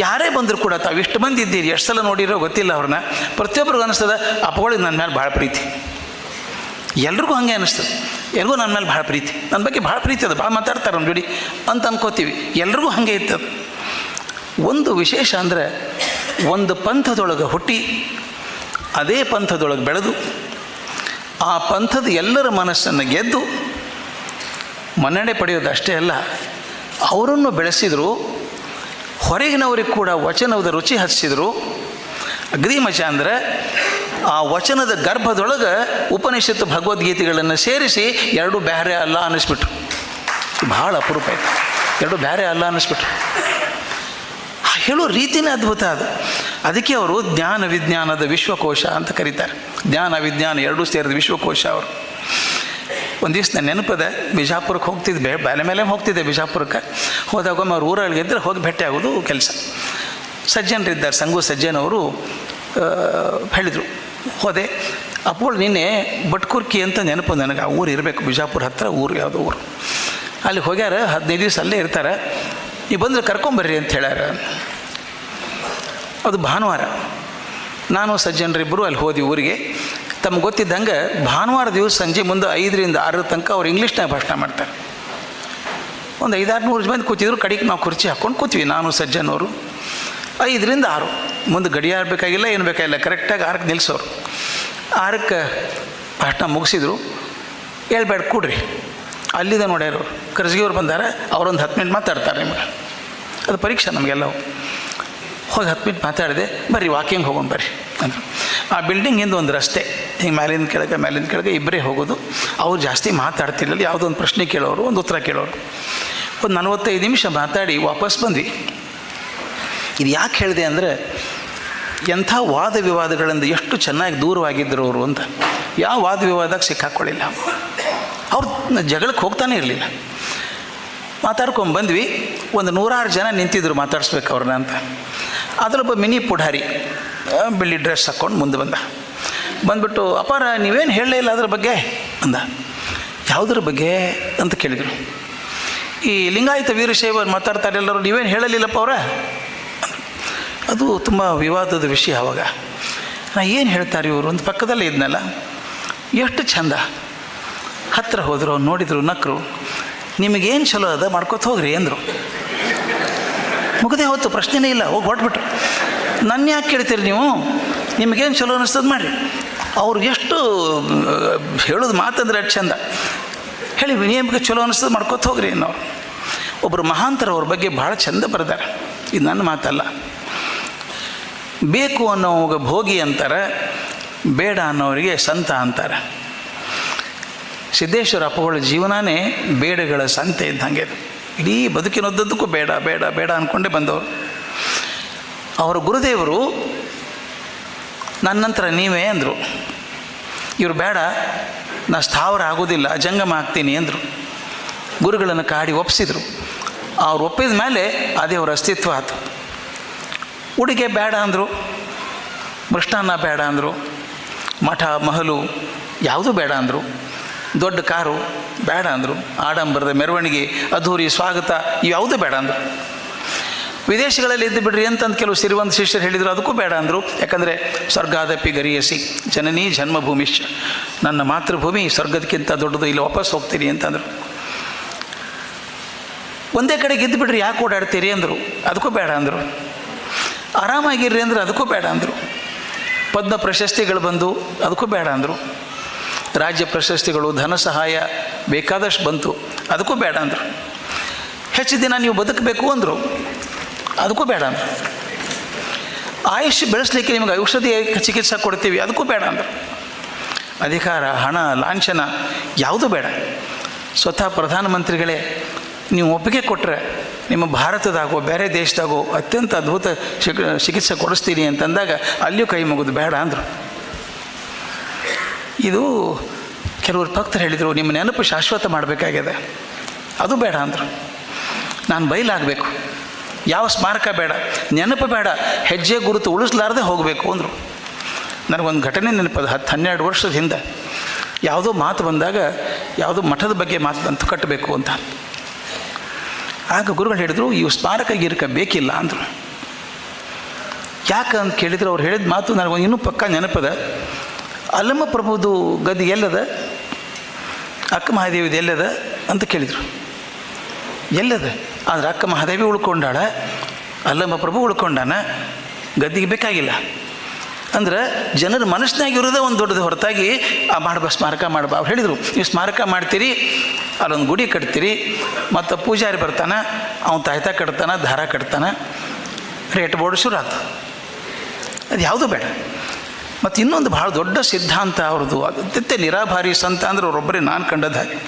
ಯಾರೇ ಬಂದರೂ ಕೂಡ ತಾವು ಇಷ್ಟು ಮಂದಿ ಇದ್ದೀರಿ, ಎಷ್ಟು ಸಲ ನೋಡಿರೋ ಗೊತ್ತಿಲ್ಲ ಅವ್ರನ್ನ. ಪ್ರತಿಯೊಬ್ಬರಿಗೂ ಅನ್ನಿಸ್ತದೆ ಅಪ್ಪಗಳಿಗೆ ನನ್ನ ಮೇಲೆ ಭಾಳ ಪ್ರೀತಿ. ಎಲ್ರಿಗೂ ಹಾಗೆ ಅನ್ನಿಸ್ತದೆ, ಎಲ್ರಿಗೂ ನನ್ನ ಮೇಲೆ ಭಾಳ ಪ್ರೀತಿ, ನನ್ನ ಬಗ್ಗೆ ಭಾಳ ಪ್ರೀತಿ ಅದು, ಭಾಳ ಮಾತಾಡ್ತಾರೆ ನಮ್ಮ ಜೋಡಿ ಅಂತ ಅನ್ಕೋತೀವಿ. ಎಲ್ರಿಗೂ ಹಾಗೆ ಇರ್ತದೆ. ಒಂದು ವಿಶೇಷ ಅಂದರೆ, ಒಂದು ಪಂಥದೊಳಗೆ ಹುಟ್ಟಿ ಅದೇ ಪಂಥದೊಳಗೆ ಬೆಳೆದು ಆ ಪಂಥದ ಎಲ್ಲರ ಮನಸ್ಸನ್ನು ಗೆದ್ದು ಮನ್ನಣೆ ಪಡೆಯೋದು ಅಷ್ಟೇ ಅಲ್ಲ, ಅವರನ್ನು ಬೆಳೆಸಿದರು. ಹೊರಗಿನವ್ರಿಗೆ ಕೂಡ ವಚನದ ರುಚಿ ಹಚ್ಚಿಸಿದರು. ಅಗದಿ ಮಜಾ ಅಂದರೆ, ಆ ವಚನದ ಗರ್ಭದೊಳಗೆ ಉಪನಿಷತ್ತು ಭಗವದ್ಗೀತೆಗಳನ್ನು ಸೇರಿಸಿ ಎರಡು ಬೇರೆ ಅಲ್ಲ ಅನ್ನಿಸ್ಬಿಟ್ರು. ಭಾಳ ಅಪರೂಪ ಆಯಿತು. ಎರಡು ಬೇರೆ ಅಲ್ಲ ಅನ್ನಿಸ್ಬಿಟ್ರು. ಹೇಳೋ ರೀತಿನೇ ಅದ್ಭುತ ಅದು. ಅದಕ್ಕೆ ಅವರು ಜ್ಞಾನ ವಿಜ್ಞಾನದ ವಿಶ್ವಕೋಶ ಅಂತ ಕರೀತಾರೆ. ಜ್ಞಾನ ವಿಜ್ಞಾನ ಎರಡೂ ಸೇರಿದ ವಿಶ್ವಕೋಶ ಅವರು. ಒಂದು ದಿವಸ ನನ್ನ ನೆನಪದ, ಬಿಜಾಪುರಕ್ಕೆ ಹೋಗ್ತಿದ್ದೆ, ಬೇಲೆ ಮೇಲೆ ಹೋಗ್ತಿದ್ದೆ ಬಿಜಾಪುರಕ್ಕೆ. ಹೋದಾಗ ಅವ್ರು ಊರಲ್ಲಿ ಇದ್ದರೆ ಹೋಗಿ ಭೇಟಿ ಆಗೋದು ಕೆಲಸ. ಸಜ್ಜನರಿದ್ದಾರೆ, ಸಂಗು ಸಜ್ಜನವರು ಹೇಳಿದರು. ಹೋದೆ. ಅಪ್ಪಳು ನಿನ್ನೆ ಬಟ್ಕುರ್ಕಿ ಅಂತ ನೆನಪು ನನಗೆ. ಆ ಊರು ಇರಬೇಕು, ಬಿಜಾಪುರ ಹತ್ತಿರ ಊರು, ಯಾವುದೋ ಊರು. ಅಲ್ಲಿ ಹೋಗ್ಯಾರ, 15 ದಿವಸ ಅಲ್ಲೇ ಇರ್ತಾರೆ. ನೀವು ಬಂದರೆ ಕರ್ಕೊಂಬರ್ರಿ ಅಂತ ಹೇಳ್ಯಾರ. ಅದು ಭಾನುವಾರ. ನಾನು ಸಜ್ಜನರಿಬ್ಬರು ಅಲ್ಲಿ ಹೋದ್ವಿ ಊರಿಗೆ. ತಮ್ಗೆ ಗೊತ್ತಿದ್ದಂಗೆ ಭಾನುವಾರ ದಿವಸ ಸಂಜೆ ಮುಂದೆ 5ರಿಂದ 6 ತನಕ ಅವ್ರು ಇಂಗ್ಲೀಷ್ನಾಗ ಭಾಷಣ ಮಾಡ್ತಾರೆ. ಒಂದು 500-600 ಮಂದಿ ಕೂತಿದ್ರು. ಕಡೆಗೆ ನಾವು ಕುರ್ಚಿ ಹಾಕ್ಕೊಂಡು ಕೂತ್ವಿ, ನಾನು ಸಜ್ಜನವರು. 5ರಿಂದ 6 ಮುಂದೆ ಗಡಿಯಾರ ಬೇಕಾಗಿಲ್ಲ, ಏನು ಬೇಕಾಗಿಲ್ಲ, ಕರೆಕ್ಟಾಗಿ 6ಕ್ಕೆ ನಿಲ್ಲಿಸೋರು. 6ಕ್ಕೆ ಭಾಷಣ ಮುಗಿಸಿದ್ರು. ಹೇಳ್ಬೇಡ ಕೂಡ್ರಿ, ಅಲ್ಲಿದೆ ನೋಡ್ಯಾರವ್ರು, ಕರ್ಜಿಯವ್ರು ಬಂದಾರ, ಅವರೊಂದು 10 ಮಿನಿಟ್ ಮಾತಾಡ್ತಾರೆ ನಿಮ್ಗೆ. ಅದು ಪರೀಕ್ಷೆ ನಮಗೆಲ್ಲವು. ಹೋಗಿ 10 ಮಿನಿಟ್ ಮಾತಾಡಿದೆ. ಬರ್ರಿ ವಾಕಿಂಗ್ ಹೋಗೋಣ ಬರ್ರಿ ಅಂದರು. ಆ ಬಿಲ್ಡಿಂಗಿಂದ ಒಂದು ರಸ್ತೆ, ಹಿಂಗೆ ಮೇಲಿಂದ ಕೆಳಗೆ ಇಬ್ಬರೇ ಹೋಗೋದು. ಅವ್ರು ಜಾಸ್ತಿ ಮಾತಾಡ್ತಿರಲಿಲ್ಲ. ಯಾವುದೋ ಒಂದು ಪ್ರಶ್ನೆ ಕೇಳೋರು, ಒಂದು ಉತ್ತರ ಕೇಳೋರು. ಒಂದು 45 ನಿಮಿಷ ಮಾತಾಡಿ ವಾಪಸ್ ಬಂದ್ವಿ. ಇದು ಯಾಕೆ ಹೇಳಿದೆ ಅಂದರೆ, ಎಂಥ ವಾದ ವಿವಾದಗಳಿಂದ ಎಷ್ಟು ಚೆನ್ನಾಗಿ ದೂರವಾಗಿದ್ದರು ಅವರು ಅಂತ. ಯಾವ ವಾದ ವಿವಾದಕ್ಕೆ ಸಿಕ್ಕಾಕ್ಕೊಳ್ಳಿಲ್ಲ. ಅವ್ರು ಜಗಳಕ್ಕೆ ಹೋಗ್ತಾನೆ ಇರಲಿಲ್ಲ. ಮಾತಾಡ್ಕೊಂಡು ಬಂದ್ವಿ. ಒಂದು 100 ಜನ ನಿಂತಿದ್ರು ಮಾತಾಡಿಸ್ಬೇಕು ಅವ್ರನ್ನ ಅಂತ. ಅದರೊಬ್ಬ ಮಿನಿ ಪುಢಾರಿ ಬಿಳಿ ಡ್ರೆಸ್ ಹಾಕ್ಕೊಂಡು ಮುಂದೆ ಬಂದ್ಬಿಟ್ಟು, ಅಪಾರ ನೀವೇನು ಹೇಳಲೇ ಇಲ್ಲ ಅದ್ರ ಬಗ್ಗೆ ಅಂದ. ಯಾವುದ್ರ ಬಗ್ಗೆ ಅಂತ ಕೇಳಿದರು. ಈ ಲಿಂಗಾಯತ ವೀರಶೈವ ಮಾತಾಡ್ತಾರೆ ಎಲ್ಲರೂ, ನೀವೇನು ಹೇಳಲಿಲ್ಲಪ್ಪ ಅವರ. ಅದು ತುಂಬ ವಿವಾದದ ವಿಷಯ. ಅವಾಗ ನಾ ಏನು ಹೇಳ್ತಾರೆ ಇವರು ಅಂತ ಪಕ್ಕದಲ್ಲೇ ಇದ್ನಲ್ಲ, ಎಷ್ಟು ಚಂದ. ಹತ್ತಿರ ಹೋದರು, ಅವ್ರು ನೋಡಿದರು, ನಕ್ಕರು. ನಿಮಗೇನು ಚಲೋ ಅದ ಮಾಡ್ಕೊತ ಹೋಗ್ರಿ ಅಂದರು. ಮುಗದೆ ಹೊತ್ತು, ಪ್ರಶ್ನೆನೇ ಇಲ್ಲ, ಹೋಗಿ ಹೊಟ್ಬಿಟ್ರು. ನನ್ನ ಯಾಕೆ ಕೇಳ್ತೀರಿ ನೀವು, ನಿಮಗೇನು ಚಲೋ ಅನ್ನಿಸ್ತದೆ ಮಾಡಿರಿ. ಅವ್ರು ಎಷ್ಟು ಹೇಳೋದು ಮಾತಂದ್ರೆ ಅಷ್ಟು ಚಂದ. ಹೇಳಿ ನಿಮಗೆ ಚಲೋ ಅನ್ನಿಸ್ತದೆ ಮಾಡ್ಕೊತ ಹೋಗ್ರಿ ಅನ್ನೋರು. ಒಬ್ಬರು ಮಹಾಂತರ ಅವ್ರ ಬಗ್ಗೆ ಭಾಳ ಚಂದ ಬರೆದಾರೆ. ಇದು ನನ್ನ ಮಾತಲ್ಲ. ಬೇಕು ಅನ್ನೋವಾಗ ಭೋಗಿ ಅಂತಾರೆ, ಬೇಡ ಅನ್ನೋರಿಗೆ ಸಂತ ಅಂತಾರೆ. ಸಿದ್ದೇಶ್ವರ ಅಪ್ಪಗಳ ಜೀವನನೇ ಬೇಡಗಳ ಸಂತೆ ಇದ್ದಂಗೆ. ಇಡೀ ಬದುಕಿನೊದ್ದಕ್ಕೂ ಬೇಡ ಬೇಡ ಬೇಡ ಅಂದ್ಕೊಂಡೇ ಬಂದವರು. ಅವರ ಗುರುದೇವರು ನನ್ನ ನಂತರ ನೀವೇ ಅಂದರು. ಇವರು ಬೇಡ, ನಾ ಸ್ಥಾವರ ಆಗೋದಿಲ್ಲ, ಜಂಗಮ ಆಗ್ತೀನಿ ಅಂದರು. ಗುರುಗಳನ್ನು ಕಾಡಿ ಒಪ್ಪಿಸಿದರು. ಅವ್ರು ಒಪ್ಪಿದ ಮೇಲೆ ಅದೇ ಅವರ ಅಸ್ತಿತ್ವ ಆಯಿತು. ಉಡುಗೆ ಬೇಡ ಅಂದರು, ಮೃಷ್ಟಾನ್ನ ಬೇಡ ಅಂದರು, ಮಠ ಮಹಲು ಯಾವುದೂ ಬೇಡ ಅಂದರು, ದೊಡ್ಡ ಕಾರು ಬೇಡ ಅಂದರು, ಆಡಂಬರದ ಮೆರವಣಿಗೆ, ಅದ್ಧೂರಿ ಸ್ವಾಗತ ಇವ್ಯಾವುದೂ ಬೇಡ ಅಂದರು. ವಿದೇಶಗಳಲ್ಲಿ ಇದ್ದು ಬಿಡ್ರಿ ಅಂತಂದು ಕೆಲವು ಸಿರಿವಂತ ಶಿಷ್ಯರು ಹೇಳಿದರು, ಅದಕ್ಕೂ ಬೇಡ ಅಂದರು. ಯಾಕಂದರೆ ಸ್ವರ್ಗಾದಪಿ ಗರಿಯಸಿ ಜನನೀ ಜನ್ಮಭೂಮಿಶ್ಚ, ನನ್ನ ಮಾತೃಭೂಮಿ ಸ್ವರ್ಗದಕ್ಕಿಂತ ದೊಡ್ಡದು, ಇಲ್ಲಿ ವಾಪಸ್ ಹೋಗ್ತೀರಿ ಅಂತಂದರು. ಒಂದೇ ಕಡೆಗೆ ಇದ್ದು ಬಿಡ್ರಿ, ಯಾಕೆ ಓಡಾಡ್ತೀರಿ ಅಂದರು, ಅದಕ್ಕೂ ಬೇಡ ಅಂದರು. ಆರಾಮಾಗಿರ್ರಿ ಅಂದ್ರೆ ಅದಕ್ಕೂ ಬೇಡ ಅಂದರು. ಪದ್ಮ ಪ್ರಶಸ್ತಿಗಳು ಬಂದು ಅದಕ್ಕೂ ಬೇಡ ಅಂದರು. ರಾಜ್ಯ ಪ್ರಶಸ್ತಿಗಳು, ಧನ ಸಹಾಯ ಬೇಕಾದಷ್ಟು ಬಂತು, ಅದಕ್ಕೂ ಬೇಡ ಅಂದರು. ಹೆಚ್ಚು ದಿನ ನೀವು ಬದುಕಬೇಕು ಅಂದರು, ಅದಕ್ಕೂ ಬೇಡ ಅಂದರು. ಆಯುಷ್ ಬೆಳೆಸಲಿಕ್ಕೆ ನಿಮಗೆ ಔಷಧಿ ಚಿಕಿತ್ಸೆ ಕೊಡ್ತೀವಿ, ಅದಕ್ಕೂ ಬೇಡ ಅಂದರು. ಅಧಿಕಾರ, ಹಣ, ಲಾಂಛನ ಯಾವುದೂ ಬೇಡ. ಸ್ವತಃ ಪ್ರಧಾನಮಂತ್ರಿಗಳೇ ನೀವು ಒಪ್ಪಿಗೆ ಕೊಟ್ಟರೆ ನಿಮ್ಮ ಭಾರತದಾಗೋ ಬೇರೆ ದೇಶದಾಗೋ ಅತ್ಯಂತ ಅದ್ಭುತ ಚಿಕಿತ್ಸೆ ಕೊಡಿಸ್ತೀನಿ ಅಂತಂದಾಗ ಅಲ್ಲಿಯೂ ಕೈ ಮುಗಿದು ಬೇಡ ಅಂದರು. ಇದು ಕೆಲವರು ಭಕ್ತರು ಹೇಳಿದರು, ನಿಮ್ಮ ನೆನಪು ಶಾಶ್ವತ ಮಾಡಬೇಕಾಗಿದೆ, ಅದು ಬೇಡ ಅಂದರು. ನಾನು ಬಯಲಾಗಬೇಕು, ಯಾವ ಸ್ಮಾರಕ ಬೇಡ, ನೆನಪು ಬೇಡ, ಹೆಜ್ಜೆ ಗುರುತು ಉಳಿಸ್ಲಾರ್ದೆ ಹೋಗಬೇಕು ಅಂದರು. ನನಗೊಂದು ಘಟನೆ ನೆನಪದು. 10-12 ವರ್ಷದ ಹಿಂದೆ ಯಾವುದೋ ಮಾತು ಬಂದಾಗ, ಯಾವುದೋ ಮಠದ ಬಗ್ಗೆ ಮಾತು ಬಂತು, ಕಟ್ಟಬೇಕು ಅಂತ. ಆಗ ಗುರುಗಳು ಹೇಳಿದರು, ಇವು ಸ್ಮಾರಕ ಗೀರಕ ಬೇಕಿಲ್ಲ ಅಂದರು. ಯಾಕೆ ಅಂತ ಕೇಳಿದ್ರು, ಅವ್ರು ಹೇಳಿದ ಮಾತು ನನಗೊಂದು ಇನ್ನೂ ಪಕ್ಕ ನೆನಪದ. ಅಲ್ಲಮ್ಮ ಪ್ರಭುದು ಗದ್ದೆ ಎಲ್ಲದ, ಅಕ್ಕ ಮಹಾದೇವಿದು ಎಲ್ಲದ ಅಂತ ಕೇಳಿದರು. ಎಲ್ಲದ ಆದರೆ ಅಕ್ಕ ಮಹಾದೇವಿ ಉಳ್ಕೊಂಡಾಳ, ಅಲ್ಲಮ್ಮ ಪ್ರಭು ಉಳ್ಕೊಂಡಾನ, ಗದ್ದಿಗೆ ಬೇಕಾಗಿಲ್ಲ. ಅಂದ್ರೆ ಜನರ ಮನಸ್ಸಿನಾಗಿರೋದೇ ಒಂದು ದೊಡ್ಡದು ಹೊರತಾಗಿ ಆ ಸ್ಮಾರಕ ಮಾಡ್ಬಾ. ಅವ್ರು ಹೇಳಿದರು, ನೀವು ಸ್ಮಾರಕ ಮಾಡ್ತೀರಿ, ಅಲ್ಲೊಂದು ಗುಡಿ ಕಟ್ತೀರಿ, ಮತ್ತು ಪೂಜಾರಿ ಬರ್ತಾನೆ, ಅವನು ತಾಯ್ತಾ ಕಟ್ತಾನೆ, ದಾರ ಕಟ್ತಾನೆ, ರೇಟ್ ಬೋರ್ಡ್ ಶುರು ಆಗ್ತದೆ. ಅದು ಯಾವುದೂ ಬೇಡ. ಮತ್ತು ಇನ್ನೊಂದು ಭಾಳ ದೊಡ್ಡ ಸಿದ್ಧಾಂತ ಅವ್ರದ್ದು, ಅದು ನಿರಾಭಾರಿ ಸಂತ ಅಂದ್ರೆ ಅವರೊಬ್ಬರೇ ನಾನು ಕಂಡದ್ದು ಹಾಗೆ.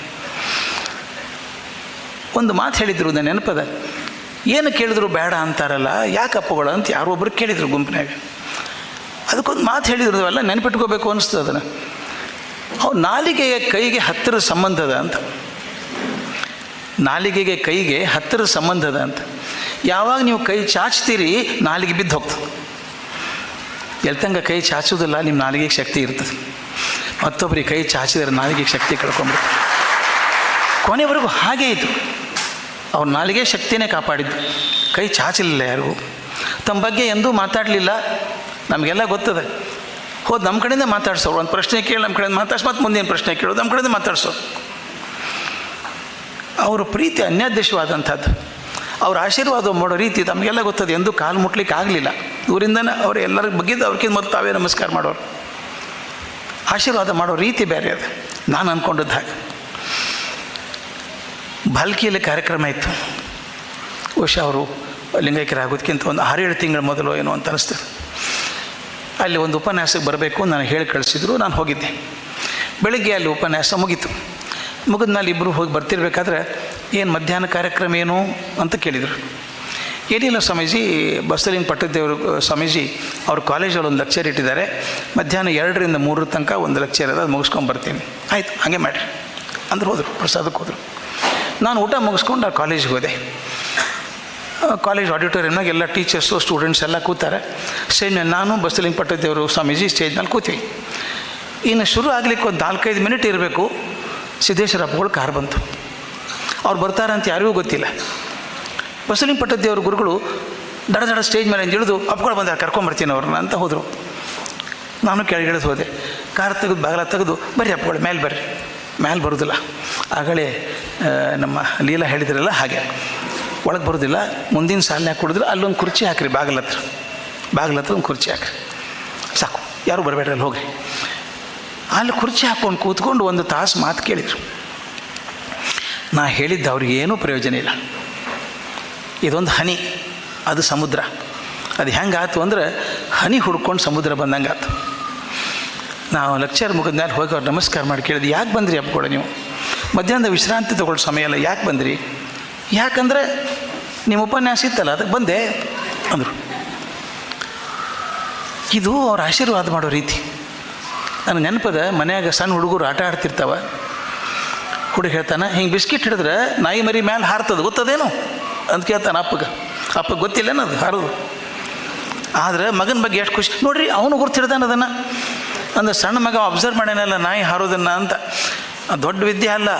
ಒಂದು ಮಾತು ಹೇಳಿದರು, ನನ್ನ ನೆನಪದ. ಏನು ಕೇಳಿದ್ರು ಬೇಡ ಅಂತಾರಲ್ಲ, ಯಾಕೆ ಅಪ್ಪಗಳು ಅಂತ ಯಾರೋ ಒಬ್ಬರು ಕೇಳಿದರು ಗುಂಪಿನಾಗ. ಅದಕ್ಕೊಂದು ಮಾತು ಹೇಳಿದ್ರು, ಅವೆಲ್ಲ ನೆನಪಿಟ್ಕೋಬೇಕು ಅನ್ನಿಸ್ತದೆ ಅದನ್ನು. ಅವ್ರು ನಾಲಿಗೆಗೆ ಕೈಗೆ ಹತ್ತಿರ ಸಂಬಂಧದ ಅಂತ, ನಾಲಿಗೆಗೆ ಕೈಗೆ ಹತ್ತಿರ ಸಂಬಂಧದ ಅಂತ. ಯಾವಾಗ ನೀವು ಕೈ ಚಾಚ್ತೀರಿ ನಾಲಿಗೆ ಬಿದ್ದು ಹೋಗ್ತದೆ. ಎಲ್ತಂಗ ಕೈ ಚಾಚೋದಿಲ್ಲ, ನಿಮ್ಮ ನಾಲಿಗೆಗೆ ಶಕ್ತಿ ಇರ್ತದೆ. ಮತ್ತೊಬ್ಬರಿಗೆ ಕೈ ಚಾಚಿದರೆ ನಾಲಿಗೆಗೆ ಶಕ್ತಿ ಕಳ್ಕೊಂಡ್ಬಿಡ್ತದೆ. ಕೊನೆವರೆಗೂ ಹಾಗೇ ಇತ್ತು. ಅವ್ರ ನಾಲಿಗೆ ಶಕ್ತಿನೇ ಕಾಪಾಡಿದ್ದು, ಕೈ ಚಾಚಲಿಲ್ಲ ಯಾರಿಗೂ. ತಮ್ಮ ಬಗ್ಗೆ ಎಂದೂ ಮಾತಾಡಲಿಲ್ಲ. ನಮಗೆಲ್ಲ ಗೊತ್ತದೆ. ಹೋದ್ ನಮ್ಮ ಕಡೆಯಿಂದ ಮಾತಾಡ್ಸೋರು, ಒಂದು ಪ್ರಶ್ನೆ ಕೇಳಿ ನಮ್ಮ ಕಡೆಯಿಂದ ಮಾತಾಡ್ಸಿ, ಮತ್ತು ಮುಂದಿನ ಪ್ರಶ್ನೆ ಕೇಳೋದು ನಮ್ಮ ಕಡೆಯಿಂದ ಮಾತಾಡ್ಸೋರು. ಅವರ ಪ್ರೀತಿ ಅನ್ಯಾದೇಶವಾದಂಥದ್ದು. ಅವ್ರ ಆಶೀರ್ವಾದ ಮಾಡೋ ರೀತಿ ತಮಗೆಲ್ಲ ಗೊತ್ತದೆ. ಎಂದೂ ಕಾಲು ಮುಟ್ಲಿಕ್ಕೆ ಆಗಲಿಲ್ಲ. ಊರಿಂದನೇ ಅವರು ಎಲ್ಲರಿಗೂ ಬಗ್ಗಿದ್ದು ಅವ್ರಿಗಿಂತ ಮೊದಲು ತಾವೇ ನಮಸ್ಕಾರ ಮಾಡೋರು. ಆಶೀರ್ವಾದ ಮಾಡೋ ರೀತಿ ಬೇರೆ ಅದು. ನಾನು ಅಂದ್ಕೊಂಡದ್ದು ಹಾಗೆ. ಭಾಲ್ಕಿಯಲ್ಲಿ ಕಾರ್ಯಕ್ರಮ ಇತ್ತು. ಬಹುಶಃ ಅವರು ಲಿಂಗೈಕ್ಯರಾಗೋದಕ್ಕಿಂತ ಒಂದು 6-7 ತಿಂಗಳ ಮೊದಲು ಏನೋ ಅಂತ ಅನಿಸ್ತದೆ. ಅಲ್ಲಿ ಒಂದು ಉಪನ್ಯಾಸಕ್ಕೆ ಬರಬೇಕು ನಾನು ಹೇಳಿ ಕಳಿಸಿದ್ರು. ನಾನು ಹೋಗಿದ್ದೆ. ಬೆಳಗ್ಗೆ ಅಲ್ಲಿ ಉಪನ್ಯಾಸ ಮುಗೀತು. ಮುಗಿದ ಮೇಲೆ ಇಬ್ಬರು ಹೋಗಿ ಬರ್ತಿರ್ಬೇಕಾದ್ರೆ, ಏನು ಮಧ್ಯಾಹ್ನ ಕಾರ್ಯಕ್ರಮ ಏನು ಅಂತ ಕೇಳಿದರು. ಏನಿಲ್ಲ ಸ್ವಾಮೀಜಿ, ಬಸವಲಿಂಗ ಪಟ್ಟದೇವರು ಸ್ವಾಮೀಜಿ ಅವ್ರ ಕಾಲೇಜಲ್ಲಿ ಒಂದು ಲೆಕ್ಚರ್ ಇಟ್ಟಿದ್ದಾರೆ, ಮಧ್ಯಾಹ್ನ 2ರಿಂದ 3 ತನಕ ಒಂದು ಲೆಕ್ಚರ್ ಅದ, ಅದು ಮುಗಿಸ್ಕೊಂಡು ಬರ್ತೀನಿ. ಆಯಿತು, ಹಾಗೆ ಮಾಡಿರಿ ಅಂದ್ರೆ ಹೋದರು. ಪ್ರಸಾದಕ್ಕೆ ಹೋದರು. ನಾನು ಊಟ ಮುಗಿಸ್ಕೊಂಡು ಆ ಕಾಲೇಜಿಗೆ ಹೋದೆ. ಕಾಲೇಜ್ ಆಡಿಟೋರಿಯಮ್ನಾಗ ಎಲ್ಲ ಟೀಚರ್ಸು ಸ್ಟೂಡೆಂಟ್ಸ್ ಎಲ್ಲ ಕೂತಾರೆ. ಸ್ಟೇಜ್ ಮೇಲೆ ನಾನು ಬಸವಲಿಂಗ ಪಟ್ಟದೇವರು ಸ್ವಾಮೀಜಿ ಸ್ಟೇಜ್ ಮೇಲೆ ಕೂತೀವಿ. ಇನ್ನು ಶುರು ಆಗಲಿಕ್ಕೆ ಒಂದು 4-5 ಮಿನಿಟ್ ಇರಬೇಕು. ಸಿದ್ದೇಶ್ವರ ಅಪ್ಪಗಳು ಕಾರ್ ಬಂತು. ಅವ್ರು ಬರ್ತಾರೆ ಅಂತ ಯಾರಿಗೂ ಗೊತ್ತಿಲ್ಲ. ಬಸವಲಿಂಗ ಪಟ್ಟದೇವ್ರ ಗುರುಗಳು ದಡ ಸ್ಟೇಜ್ ಮೇಲೆ ಇಳಿದು, ಅಪ್ಪಗಳು ಬಂದಾಗ ಕರ್ಕೊಂಬರ್ತೀನಿ ಅವ್ರನ್ನ ಅಂತ ಹೋದರು. ನಾನು ಕೆಳಗಿಳಿದು ಹೋದೆ. ಕಾರ್ ತೆಗೆದು ಬಾಗಿಲ ತೆಗೆದು, ಬರ್ರಿ ಅಪ್ಪಗಳು ಮೇಲೆ ಬರ್ರಿ. ಮೇಲೆ ಬರೋದಿಲ್ಲ. ಆಗಲೇ ನಮ್ಮ ಲೀಲಾ ಹೇಳಿದ್ರಲ್ಲ ಹಾಗೆ, ಒಳಗೆ ಬರೋದಿಲ್ಲ. ಮುಂದಿನ ಸಾಲಿನಾಗ ಕುಡಿದ್ರೆ ಅಲ್ಲೊಂದು ಕುರ್ಚಿ ಹಾಕಿರಿ, ಬಾಗಿಲ ಹತ್ರ ಒಂದು ಕುರ್ಚಿ ಹಾಕಿರಿ, ಸಾಕು, ಯಾರೂ ಬರಬೇಡ್ರಿ, ಅಲ್ಲಿ ಹೋಗ್ರಿ. ಅಲ್ಲಿ ಕುರ್ಚಿ ಹಾಕ್ಕೊಂಡು ಕೂತ್ಕೊಂಡು 1 ತಾಸು ಮಾತು ಕೇಳಿದರು. ನಾ ಹೇಳಿದ್ದು ಅವ್ರಿಗೆ ಏನೂ ಪ್ರಯೋಜನ ಇಲ್ಲ. ಇದೊಂದು ಹನಿ, ಅದು ಸಮುದ್ರ. ಅದು ಹೆಂಗೆ ಆಯ್ತು ಅಂದರೆ, ಹನಿ ಹುಡ್ಕೊಂಡು ಸಮುದ್ರ ಬಂದಂಗೆ ಆಯ್ತು. ನಾವು ಲೆಕ್ಚರ್ ಮುಗಿದ ಮೇಲೆ ಹೋಗಿ ಅವ್ರು ನಮಸ್ಕಾರ ಮಾಡಿ ಕೇಳಿದ್ವಿ, ಯಾಕೆ ಬಂದ್ರಿ ಅಪ್ಪಗಳು ನೀವು? ಮಧ್ಯಾಹ್ನದ ವಿಶ್ರಾಂತಿ ತೊಗೊಳ್ಳೋ ಸಮಯ ಅಲ್ಲ, ಯಾಕೆ ಬಂದ್ರಿ? ಯಾಕಂದರೆ ನಿಮ್ಮ ಉಪನ್ಯಾಸ ಇತ್ತಲ್ಲ, ಅದಕ್ಕೆ ಬಂದೆ ಅಂದರು. ಇದು ಅವ್ರ ಆಶೀರ್ವಾದ ಮಾಡೋ ರೀತಿ. ನನಗೆ ನೆನಪದ, ಮನ್ಯಾಗ ಸಣ್ಣ ಹುಡುಗರು ಆಟ ಆಡ್ತಿರ್ತಾವ. ಹುಡುಗ ಹೇಳ್ತಾನೆ, ಹಿಂಗೆ ಬಿಸ್ಕಿಟ್ ಹಿಡಿದ್ರೆ ನಾಯಿ ಮರಿ ಮೇಲೆ ಹಾರ್ತದೆ, ಗೊತ್ತದೇನು ಅಂತ ಕೇಳ್ತಾನೆ ಅಪ್ಪಗೆ. ಅಪ್ಪಗೆ ಗೊತ್ತಿಲ್ಲೇನದು ಹಾರೋದು. ಆದರೆ ಮಗನ ಬಗ್ಗೆ ಎಷ್ಟು ಖುಷಿ ನೋಡ್ರಿ, ಅವನು ಗುರ್ತಿಡ್ದಾನೆ ಅದನ್ನು. ಅಂದರೆ ಸಣ್ಣ ಮಗ ಅಬ್ಸರ್ವ್ ಮಾಡ್ಯಾನಲ್ಲ ನಾಯಿ ಹಾರೋದನ್ನು ಅಂತ. ದೊಡ್ಡ ವಿದ್ಯೆ ಅಲ್ಲ,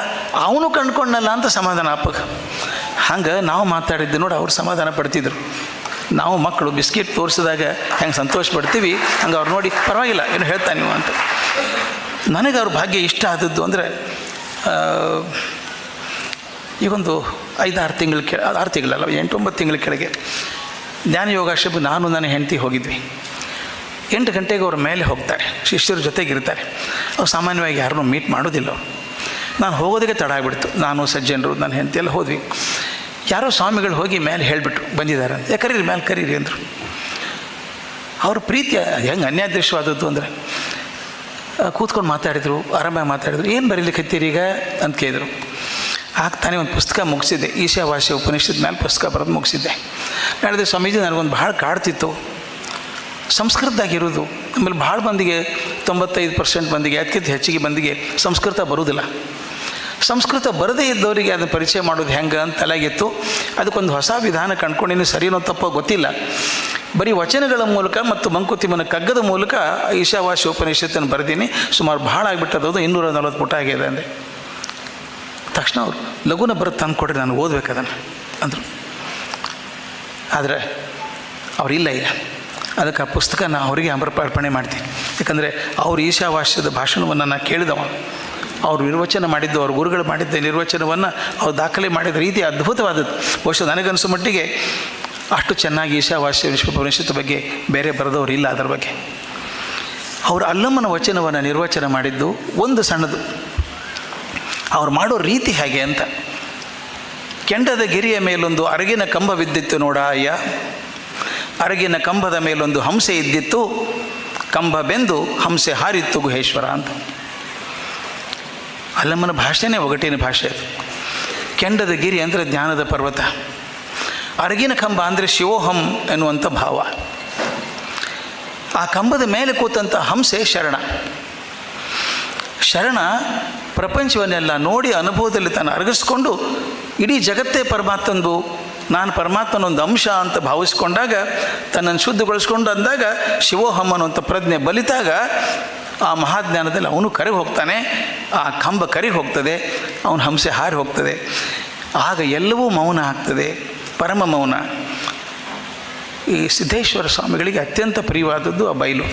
ಅವನು ಕಂಡ್ಕೊಂಡಲ್ಲ ಅಂತ ಸಮಾಧಾನ ಅಪ್ಪಗೆ. ಹಂಗೆ ನಾವು ಮಾತಾಡಿದ್ದು ನೋಡಿ ಅವ್ರು ಸಮಾಧಾನ ಪಡ್ತಿದ್ರು. ನಾವು ಮಕ್ಕಳು ಬಿಸ್ಕಿಟ್ ತೋರಿಸಿದಾಗ ಹೆಂಗೆ ಸಂತೋಷ ಪಡ್ತೀವಿ, ಹಂಗೆ ಅವ್ರು ನೋಡಿ ಪರವಾಗಿಲ್ಲ ಏನು ಹೇಳ್ತಾನೆ ನೀವು ಅಂತ. ನನಗೆ ಅವ್ರ ಭಾಗ್ಯ ಇಷ್ಟ ಆದದ್ದು ಅಂದರೆ, ಈಗೊಂದು 5-6 ತಿಂಗಳ 6 ತಿಂಗಳಲ್ಲ 8-9 ತಿಂಗಳ ಕೆಳಗೆ ಜ್ಞಾನ ಯೋಗಾಶ್ರಮ ನಾನು ನನ್ನ ಹೆಂಡತಿ ಹೋಗಿದ್ವಿ. 8 ಗಂಟೆಗೆ ಅವ್ರ ಮೇಲೆ ಹೋಗ್ತಾರೆ, ಶಿಷ್ಯರ ಜೊತೆಗಿರ್ತಾರೆ. ಅವ್ರು ಸಾಮಾನ್ಯವಾಗಿ ಯಾರನ್ನೂ ಮೀಟ್ ಮಾಡೋದಿಲ್ಲ. ಅವರು ನಾನು ಹೋಗೋದಕ್ಕೆ ತಡ ಆಗಿಬಿಡ್ತು. ನಾನು ಸಜ್ಜನರು ನನ್ನ ಹೆಂಡತಿ ಎಲ್ಲ ಹೋದ್ವಿ. ಯಾರೋ ಸ್ವಾಮಿಗಳು ಹೋಗಿ ಮೇಲೆ ಹೇಳಿಬಿಟ್ರು ಬಂದಿದ್ದಾರೆ ಅಂತ. ಕರೀರಿ ಮೇಲೆ ಕರೀರಿ ಅಂದರು. ಅವ್ರ ಪ್ರೀತಿ ಹೆಂಗೆ ಅನ್ಯಾದೃಶ್ಯವಾದದ್ದು ಅಂದರೆ, ಕೂತ್ಕೊಂಡು ಮಾತಾಡಿದರು, ಆರಾಮಾಗಿ ಮಾತಾಡಿದರು. ಏನು ಬರೀಲಿಕ್ಕೆ ಹತ್ತೀರಿ ಈಗ ಅಂತ ಕೇಳಿದರು. ಆಗ್ತಾನೆ ಒಂದು ಪುಸ್ತಕ ಮುಗಿಸಿದ್ದೆ, ಈಶಾವಾಸ್ಯ ಉಪನಿಷತ್ ಮೇಲೆ ಪುಸ್ತಕ ಬರೆದು ಮುಗಿಸಿದ್ದೆ. ಹೇಳಿದೆ, ಸ್ವಾಮೀಜಿ ನನಗೊಂದು ಭಾಳ ಕಾಡ್ತಿತ್ತು, ಸಂಸ್ಕೃತದಾಗಿರೋದು. ಆಮೇಲೆ ಭಾಳ ಮಂದಿಗೆ 95% ಮಂದಿಗೆ, ಅದಕ್ಕಿಂತ ಹೆಚ್ಚಿಗೆ ಮಂದಿಗೆ ಸಂಸ್ಕೃತ ಬರುವುದಿಲ್ಲ. ಸಂಸ್ಕೃತ ಬರದೇ ಇದ್ದವರಿಗೆ ಅದನ್ನು ಪರಿಚಯ ಮಾಡೋದು ಹೆಂಗೆ ಅಂತ ತಲೆಗಿತ್ತು. ಅದಕ್ಕೊಂದು ಹೊಸ ವಿಧಾನ ಕಂಡ್ಕೊಂಡಿನಿ, ಸರಿನೋ ತಪ್ಪೋ ಗೊತ್ತಿಲ್ಲ. ಬರೀ ವಚನಗಳ ಮೂಲಕ ಮತ್ತು ಮಂಕುತಿಮ್ಮನ ಕಗ್ಗದ ಮೂಲಕ ಈಶಾವಾಸ್ಯ ಉಪನಿಷತ್ತನ್ನು ಬರೆದೀನಿ. ಸುಮಾರು ಭಾಳ ಆಗಿಬಿಟ್ಟದು, 240 ಪುಟ ಆಗಿದೆ ಅಂದೆ. ತಕ್ಷಣ ಅವರು ಲಘುನ ಬರೆದು ತಂದು ಕೊಡ್ರಿ, ನಾನು ಓದಬೇಕದನ್ನು ಅಂದರು. ಆದರೆ ಅವರಿಲ್ಲ ಈಗ. ಅದಕ್ಕೆ ಆ ಪುಸ್ತಕನ ಅವರಿಗೆ ಅರ್ಪಣೆ ಮಾಡ್ತೀನಿ. ಯಾಕಂದರೆ ಅವರು ಈಶಾವಾಸ್ಯದ ಭಾಷಣವನ್ನು ನಾನು ಕೇಳಿದವ. ಅವರು ನಿರ್ವಚನ ಮಾಡಿದ್ದು, ಅವ್ರ ಗುರುಗಳು ಮಾಡಿದ್ದ ನಿರ್ವಚನವನ್ನು ಅವ್ರು ದಾಖಲೆ ಮಾಡಿದ ರೀತಿ ಅದ್ಭುತವಾದದ್ದು. ಬಹುಶಃ ನನಗನ್ನಿಸೋ ಮಟ್ಟಿಗೆ ಅಷ್ಟು ಚೆನ್ನಾಗಿ ಈಶಾವಾಸ್ಯ ಉಪನಿಷತ್ತು ಬಗ್ಗೆ ಬೇರೆ ಬರೆದವರು ಇಲ್ಲ. ಅದರ ಬಗ್ಗೆ ಅವರು ಅಲ್ಲಮ್ಮನ ವಚನವನ್ನು ನಿರ್ವಚನ ಮಾಡಿದ್ದು ಒಂದು ಸಣ್ಣದು. ಅವ್ರು ಮಾಡೋ ರೀತಿ ಹೇಗೆ ಅಂತ, ಕೆಂಡದ ಗಿರಿಯ ಮೇಲೊಂದು ಅರಗಿನ ಕಂಬ ಬಿದ್ದಿತ್ತು ನೋಡ ಅಯ್ಯ, ಅರಗಿನ ಕಂಬದ ಮೇಲೊಂದು ಹಂಸೆ ಇದ್ದಿತ್ತು, ಕಂಬ ಬೆಂದು ಹಂಸೆ ಹಾರಿತ್ತು ಗುಹೇಶ್ವರ ಅಂತ. ಅಲ್ಲಮ್ಮನ ಭಾಷೆನೇ ಒಗಟಿನ ಭಾಷೆ ಅದು. ಕೆಂಡದ ಗಿರಿ ಅಂದರೆ ಜ್ಞಾನದ ಪರ್ವತ, ಅರಗಿನ ಕಂಬ ಅಂದರೆ ಶಿವೋಹಂ ಎನ್ನುವಂಥ ಭಾವ. ಆ ಕಂಬದ ಮೇಲೆ ಕೂತಂಥ ಹಂಸೆ ಶರಣ. ಶರಣ ಪ್ರಪಂಚವನ್ನೆಲ್ಲ ನೋಡಿ ಅನುಭವದಲ್ಲಿ ತಾನು ಅರಗಿಸ್ಕೊಂಡು ಇಡೀ ಜಗತ್ತೇ ಪರಮಾತ್ಮಂದು, ನಾನು ಪರಮಾತ್ಮನೊಂದು ಅಂಶ ಅಂತ ಭಾವಿಸ್ಕೊಂಡಾಗ, ತನ್ನನ್ನು ಶುದ್ಧಗೊಳಿಸ್ಕೊಂಡು ಅಂದಾಗ ಶಿವೋಹಂ ಅನ್ನುವಂಥ ಪ್ರಜ್ಞೆ ಬಲಿತಾಗ ಆ ಮಹಾಜ್ಞಾನದಲ್ಲಿ ಅವನು ಕರಗಿ ಹೋಗ್ತಾನೆ, ಆ ಕಂಬ ಕರಗಿ ಹೋಗ್ತದೆ, ಅವನ ಹಂಸೆ ಹಾರಿ ಹೋಗ್ತದೆ. ಆಗ ಎಲ್ಲವೂ ಮೌನ ಆಗ್ತದೆ, ಪರಮ ಮೌನ. ಈ ಸಿದ್ದೇಶ್ವರ ಸ್ವಾಮಿಗಳಿಗೆ ಅತ್ಯಂತ ಪ್ರಿಯವಾದದ್ದು ಆ ಬಯಲು.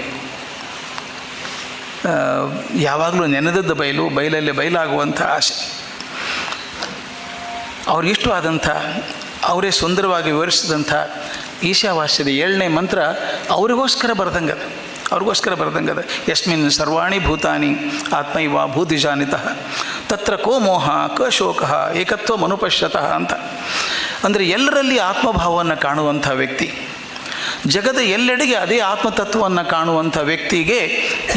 ಯಾವಾಗಲೂ ನೆನೆದದ್ದು ಬಯಲು, ಬಯಲಲ್ಲಿ ಬಯಲಾಗುವಂಥ ಆಸೆ. ಅವ್ರಿಗಿಷ್ಟವಾದಂಥ, ಅವರೇ ಸುಂದರವಾಗಿ ವಿವರಿಸಿದಂಥ ಈಶಾವಾಸ್ಯದ 7ನೇ ಮಂತ್ರ ಅವರಿಗೋಸ್ಕರ ಬರೆದಂಗದ. ಯಸ್ಮಿನ್ ಸರ್ವಾಣಿ ಭೂತಾನಿ ಆತ್ಮೈವ ಭೂತಿಜಾನಿತಃ ತತ್ರ ಕೋ ಮೋಹ ಕ ಶೋಕ ಏಕತ್ವ ಮನುಪಶ್ಯತಃ ಅಂತ. ಅಂದರೆ ಎಲ್ಲರಲ್ಲಿ ಆತ್ಮಭಾವವನ್ನು ಕಾಣುವಂಥ ವ್ಯಕ್ತಿ, ಜಗದ ಎಲ್ಲೆಡೆಗೆ ಅದೇ ಆತ್ಮತತ್ವವನ್ನು ಕಾಣುವಂಥ ವ್ಯಕ್ತಿಗೆ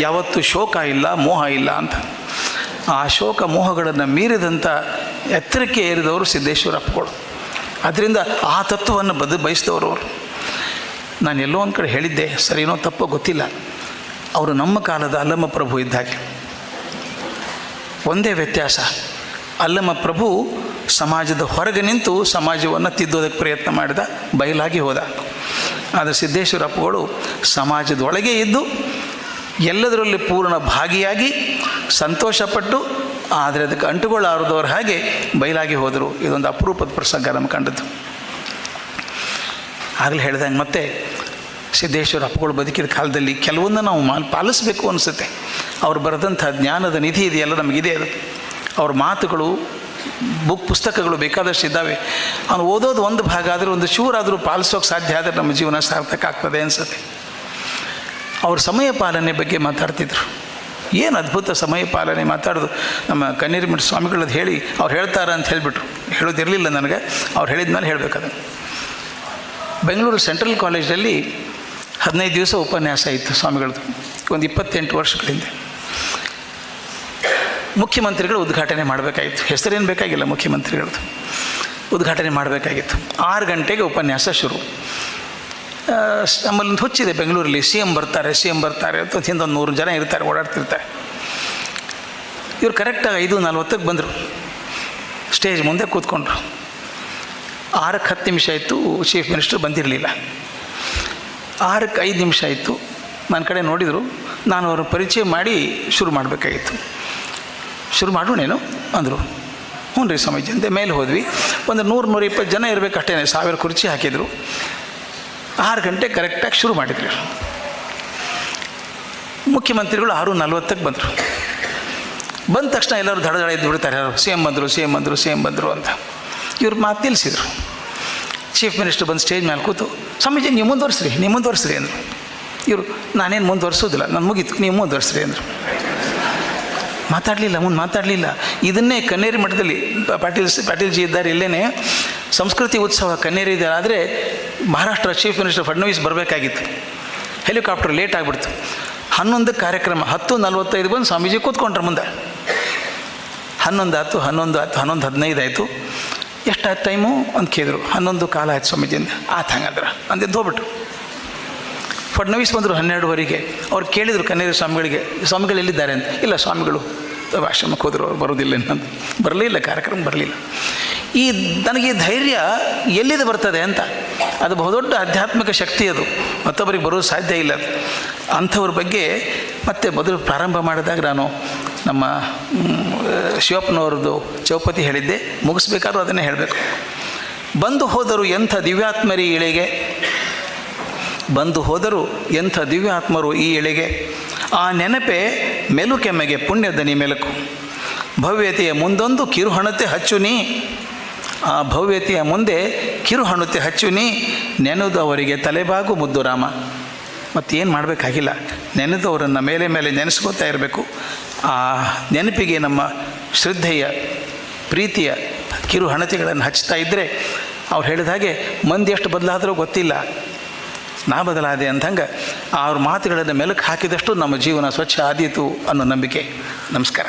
ಯಾವತ್ತೂ ಶೋಕ ಇಲ್ಲ, ಮೋಹ ಇಲ್ಲ ಅಂತ. ಆ ಶೋಕ ಮೋಹಗಳನ್ನು ಮೀರಿದಂಥ ಎತ್ತರಕ್ಕೆ ಏರಿದವರು ಸಿದ್ದೇಶ್ವರ ಅಪ್ಪಗಳು. ಅದರಿಂದ ಆ ತತ್ವವನ್ನು ಬಯಸಿದವರು ಅವರು. ನಾನು ಎಲ್ಲೋ ಒಂದು ಕಡೆ ಹೇಳಿದ್ದೆ, ಸರಿನೋ ತಪ್ಪೋ ಗೊತ್ತಿಲ್ಲ. ಅವರು ನಮ್ಮ ಕಾಲದ ಅಲ್ಲಮ್ಮ ಪ್ರಭು ಇದ್ದಾಗೆ. ಒಂದೇ ವ್ಯತ್ಯಾಸ, ಅಲ್ಲಮ್ಮ ಪ್ರಭು ಸಮಾಜದ ಹೊರಗೆ ನಿಂತು ಸಮಾಜವನ್ನು ತಿದ್ದೋದಕ್ಕೆ ಪ್ರಯತ್ನ ಮಾಡಿದ, ಬಯಲಾಗಿ ಹೋದ. ಆದರೆ ಸಿದ್ದೇಶ್ವರ ಅಪ್ಪಗಳು ಸಮಾಜದೊಳಗೆ ಇದ್ದು ಎಲ್ಲದರಲ್ಲಿ ಪೂರ್ಣ ಭಾಗಿಯಾಗಿ ಸಂತೋಷಪಟ್ಟು, ಆದರೆ ಅದಕ್ಕೆ ಅಂಟುಕೊಳ್ಳಾರದವ್ರ ಹಾಗೆ ಬಯಲಾಗಿ ಹೋದರು. ಇದೊಂದು ಅಪರೂಪದ ಪ್ರಸಂಗ ನಮ್ಮ ಕಂಡದ್ದು. ಆಗಲೇ ಹೇಳ್ದಂಗೆ ಮತ್ತೆ ಸಿದ್ದೇಶ್ವರ ಅಪ್ಪಗಳು ಬದುಕಿದ ಕಾಲದಲ್ಲಿ ಕೆಲವೊಂದು ನಾವು ಪಾಲಿಸಬೇಕು ಅನಿಸುತ್ತೆ. ಅವ್ರು ಬರೆದಂಥ ಜ್ಞಾನದ ನಿಧಿ ಇದೆಯಲ್ಲ, ನಮಗಿದೆ ಅದು. ಅವ್ರ ಮಾತುಗಳು, ಪುಸ್ತಕಗಳು ಬೇಕಾದಷ್ಟು ಇದ್ದಾವೆ. ಅವನು ಓದೋದು ಒಂದು ಭಾಗ ಆದರೆ ಒಂದು ಚೂರಾದರೂ ಪಾಲಿಸೋಕೆ ಸಾಧ್ಯ ಆದರೆ ನಮ್ಮ ಜೀವನ ಸಾರ್ಥಕ ಆಗ್ತದೆ ಅನಿಸುತ್ತೆ. ಅವ್ರ ಸಮಯ ಪಾಲನೆ ಬಗ್ಗೆ ಮಾತಾಡ್ತಿದ್ರು. ಏನು ಅದ್ಭುತ ಸಮಯ ಪಾಲನೆ ಮಾತಾಡೋದು. ನಮ್ಮ ಕನ್ನೇರಿಮಠ ಸ್ವಾಮಿಗಳದ್ದು ಹೇಳಿ ಅವ್ರು ಹೇಳ್ತಾರೆ ಅಂತ ಹೇಳಿಬಿಟ್ರು. ಹೇಳೋದಿರಲಿಲ್ಲ ನನಗೆ, ಅವ್ರು ಹೇಳಿದ ಮೇಲೆ ಹೇಳಬೇಕದು. ಬೆಂಗಳೂರು ಸೆಂಟ್ರಲ್ ಕಾಲೇಜಲ್ಲಿ 15 ದಿವಸ ಉಪನ್ಯಾಸ ಇತ್ತು ಸ್ವಾಮಿಗಳದ್ದು, ಒಂದು 28 ವರ್ಷಗಳ ಹಿಂದೆ. ಮುಖ್ಯಮಂತ್ರಿಗಳು ಉದ್ಘಾಟನೆ ಮಾಡಬೇಕಾಗಿತ್ತು. ಹೆಸರೇನು ಬೇಕಾಗಿಲ್ಲ, ಮುಖ್ಯಮಂತ್ರಿಗಳದ್ದು ಉದ್ಘಾಟನೆ ಮಾಡಬೇಕಾಗಿತ್ತು. 6 ಗಂಟೆಗೆ ಉಪನ್ಯಾಸ ಶುರು. ನಮ್ಮಲ್ಲಿ ಒಂದು ಹುಚ್ಚಿದೆ ಬೆಂಗಳೂರಲ್ಲಿ, ಸಿ ಎಮ್ ಬರ್ತಾರೆ ಅಂತ ಹಿಂದೆ ಒಂದು 100 ಜನ ಇರ್ತಾರೆ, ಓಡಾಡ್ತಿರ್ತಾರೆ. ಇವ್ರು ಕರೆಕ್ಟಾಗಿ 5:40 ಬಂದರು. ಸ್ಟೇಜ್ ಮುಂದೆ ಕೂತ್ಕೊಂಡ್ರು. 6ಕ್ಕೆ 10 ನಿಮಿಷ ಆಯಿತು, ಚೀಫ್ ಮಿನಿಸ್ಟರ್ ಬಂದಿರಲಿಲ್ಲ. 6ಕ್ಕೆ 5 ನಿಮಿಷ ಆಯಿತು. ನನ್ನ ಕಡೆ ನೋಡಿದರು. ನಾನು ಅವ್ರ ಪರಿಚಯ ಮಾಡಿ ಶುರು ಮಾಡಬೇಕಾಗಿತ್ತು. ಶುರು ಮಾಡೋಣೇನು ಅಂದರು. ಹ್ಞೂ ರೀ ಸ್ವಾಮೀಜಿ ಅಂತೆ. ಮೇಲೆ ಹೋದ್ವಿ. ಒಂದು 100-120 ಜನ ಇರಬೇಕು ಅಷ್ಟೇ, 1000 ಕುರ್ಚಿ ಹಾಕಿದರು. 6 ಗಂಟೆ ಕರೆಕ್ಟಾಗಿ ಶುರು ಮಾಡಿದ್ರು. ಮುಖ್ಯಮಂತ್ರಿಗಳು 6:40 ಬಂದರು. ಬಂದ ತಕ್ಷಣ ಎಲ್ಲರೂ ದಡ ಎದ್ದು ಬಿಡ್ತಾರೆ, ಯಾರು ಸಿ ಎಮ್ ಬಂದರು ಅಂತ. ಇವ್ರು ಮಾತು ನಿಲ್ಲಿಸಿದ್ರು. ಚೀಫ್ ಮಿನಿಸ್ಟರ್ ಬಂದು ಸ್ಟೇಜ್ ಮೇಲೆ ಕೂತು, ಸ್ವಾಮೀಜಿ ನೀವು ಮುಂದುವರ್ಸ್ರಿ ಅಂದರು. ಇವರು ನಾನೇನು ಮುಂದುವರ್ಸೋದಿಲ್ಲ, ನಾನು ಮುಗೀತು, ನೀವು ಮುಂದುವರ್ಸ್ರಿ ಅಂದರು. ಮಾತಾಡಲಿಲ್ಲ. ಇದನ್ನೇ ಕನ್ನೇರಿ ಮಠದಲ್ಲಿ ಪಾಟೀಲ್ಜಿ ಇದ್ದಾರೆ, ಇಲ್ಲೇ ಸಂಸ್ಕೃತಿ ಉತ್ಸವ ಕನ್ನೇರಿ ಇದೆ. ಆದರೆ ಮಹಾರಾಷ್ಟ್ರ ಚೀಫ್ ಮಿನಿಸ್ಟರ್ ಫಡ್ನವೀಸ್ ಬರಬೇಕಾಗಿತ್ತು. ಹೆಲಿಕಾಪ್ಟರ್ ಲೇಟ್ ಆಗಿಬಿಡ್ತು. 11 ಕಾರ್ಯಕ್ರಮ, 10:45 ಬಂದು ಸ್ವಾಮೀಜಿ ಕೂತ್ಕೊಂಡ್ರೆ ಮುಂದೆ. 11 ಆಯಿತು, 11:15 ಆಯಿತು. ಎಷ್ಟಾಯ್ತು ಟೈಮು ಅಂತ ಕೇಳಿದ್ರು. 11:15 ಆಯ್ತು ಸ್ವಾಮೀಜಿಯಿಂದ. ಆಯ್ತು ಹಂಗಂದ್ರೆ ಅಂದಿದ್ದು ಹೋಗ್ಬಿಟ್ಟು ಫಡ್ನವೀಸ್ ಬಂದರು 12ವರೆಗೆ. ಅವ್ರು ಕೇಳಿದರು ಕನ್ನೇರಿ ಸ್ವಾಮಿಗಳಿಗೆ, ಸ್ವಾಮಿಗಳು ಎಲ್ಲಿದ್ದಾರೆ ಅಂತ. ಇಲ್ಲ ಸ್ವಾಮಿಗಳು ಆಶ್ರಮಕ್ಕೆ ಹೋದರು, ಅವ್ರು ಬರೋದಿಲ್ಲ ಅನ್ನೋದು. ಬರಲಿಲ್ಲ, ಕಾರ್ಯಕ್ರಮ ಬರಲಿಲ್ಲ. ನನಗೆ ಈ ಧೈರ್ಯ ಎಲ್ಲಿದೆ ಬರ್ತದೆ ಅಂತ. ಅದು ಬಹುದೊಡ್ಡ ಆಧ್ಯಾತ್ಮಿಕ ಶಕ್ತಿ, ಅದು ಮತ್ತೊಬ್ಬರಿಗೆ ಬರೋದು ಸಾಧ್ಯ ಇಲ್ಲ. ಅಂಥವ್ರ ಬಗ್ಗೆ ಮತ್ತೆ ಮೊದಲು ಪ್ರಾರಂಭ ಮಾಡಿದಾಗ ನಾನು ನಮ್ಮ ಶಿವಪ್ಪನವ್ರದ್ದು ಚೌಪತಿ ಹೇಳಿದ್ದೆ, ಮುಗಿಸ್ಬೇಕಾದ್ರೂ ಅದನ್ನೇ ಹೇಳಬೇಕು. ಬಂದು ಹೋದರು ಎಂಥ ದಿವ್ಯಾತ್ಮರಿ ಇಳೆಗೆ, ಬಂದು ಹೋದರು ಎಂಥ ದಿವ್ಯಾತ್ಮರು ಈ ಎಳೆಗೆ, ಆ ನೆನಪೆ ಮೆಲುಕೆಮ್ಮೆಗೆ ಪುಣ್ಯದನಿ ಮೆಲುಕು, ಭವ್ಯತೆಯ ಮುಂದೊಂದು ಕಿರುಹಣತೆ ಹಚ್ಚು ನೀ, ಆ ಭವ್ಯತೆಯ ಮುಂದೆ ಕಿರುಹಣತೆ ಹಚ್ಚು ನೀ, ನೆನೆದು ಅವರಿಗೆ ತಲೆಬಾಗು ಮುದ್ದು ರಾಮ. ಮತ್ತೇನು ಮಾಡಬೇಕಾಗಿಲ್ಲ, ನೆನೆದವರನ್ನು ಮೇಲೆ ಮೇಲೆ ನೆನೆಸ್ಕೋತಾ ಇರಬೇಕು. ಆ ನೆನಪಿಗೆ ನಮ್ಮ ಶ್ರದ್ಧೆಯ ಪ್ರೀತಿಯ ಕಿರುಹಣತೆಗಳನ್ನು ಹಚ್ತಾ ಇದ್ದರೆ, ಅವ್ರು ಹೇಳಿದ ಹಾಗೆ ಮಂದಿ ಎಷ್ಟು ಬದಲಾದರೂ ಗೊತ್ತಿಲ್ಲ, ನಾ ಬದಲಾದೆ ಅಂದಂಗೆ ಅವ್ರ ಮಾತುಗಳನ್ನು ಮೆಲುಕು ಹಾಕಿದಷ್ಟು ನಮ್ಮ ಜೀವನ ಸ್ವಚ್ಛ ಆದೀತು ಅನ್ನೋ ನಂಬಿಕೆ. ನಮಸ್ಕಾರ.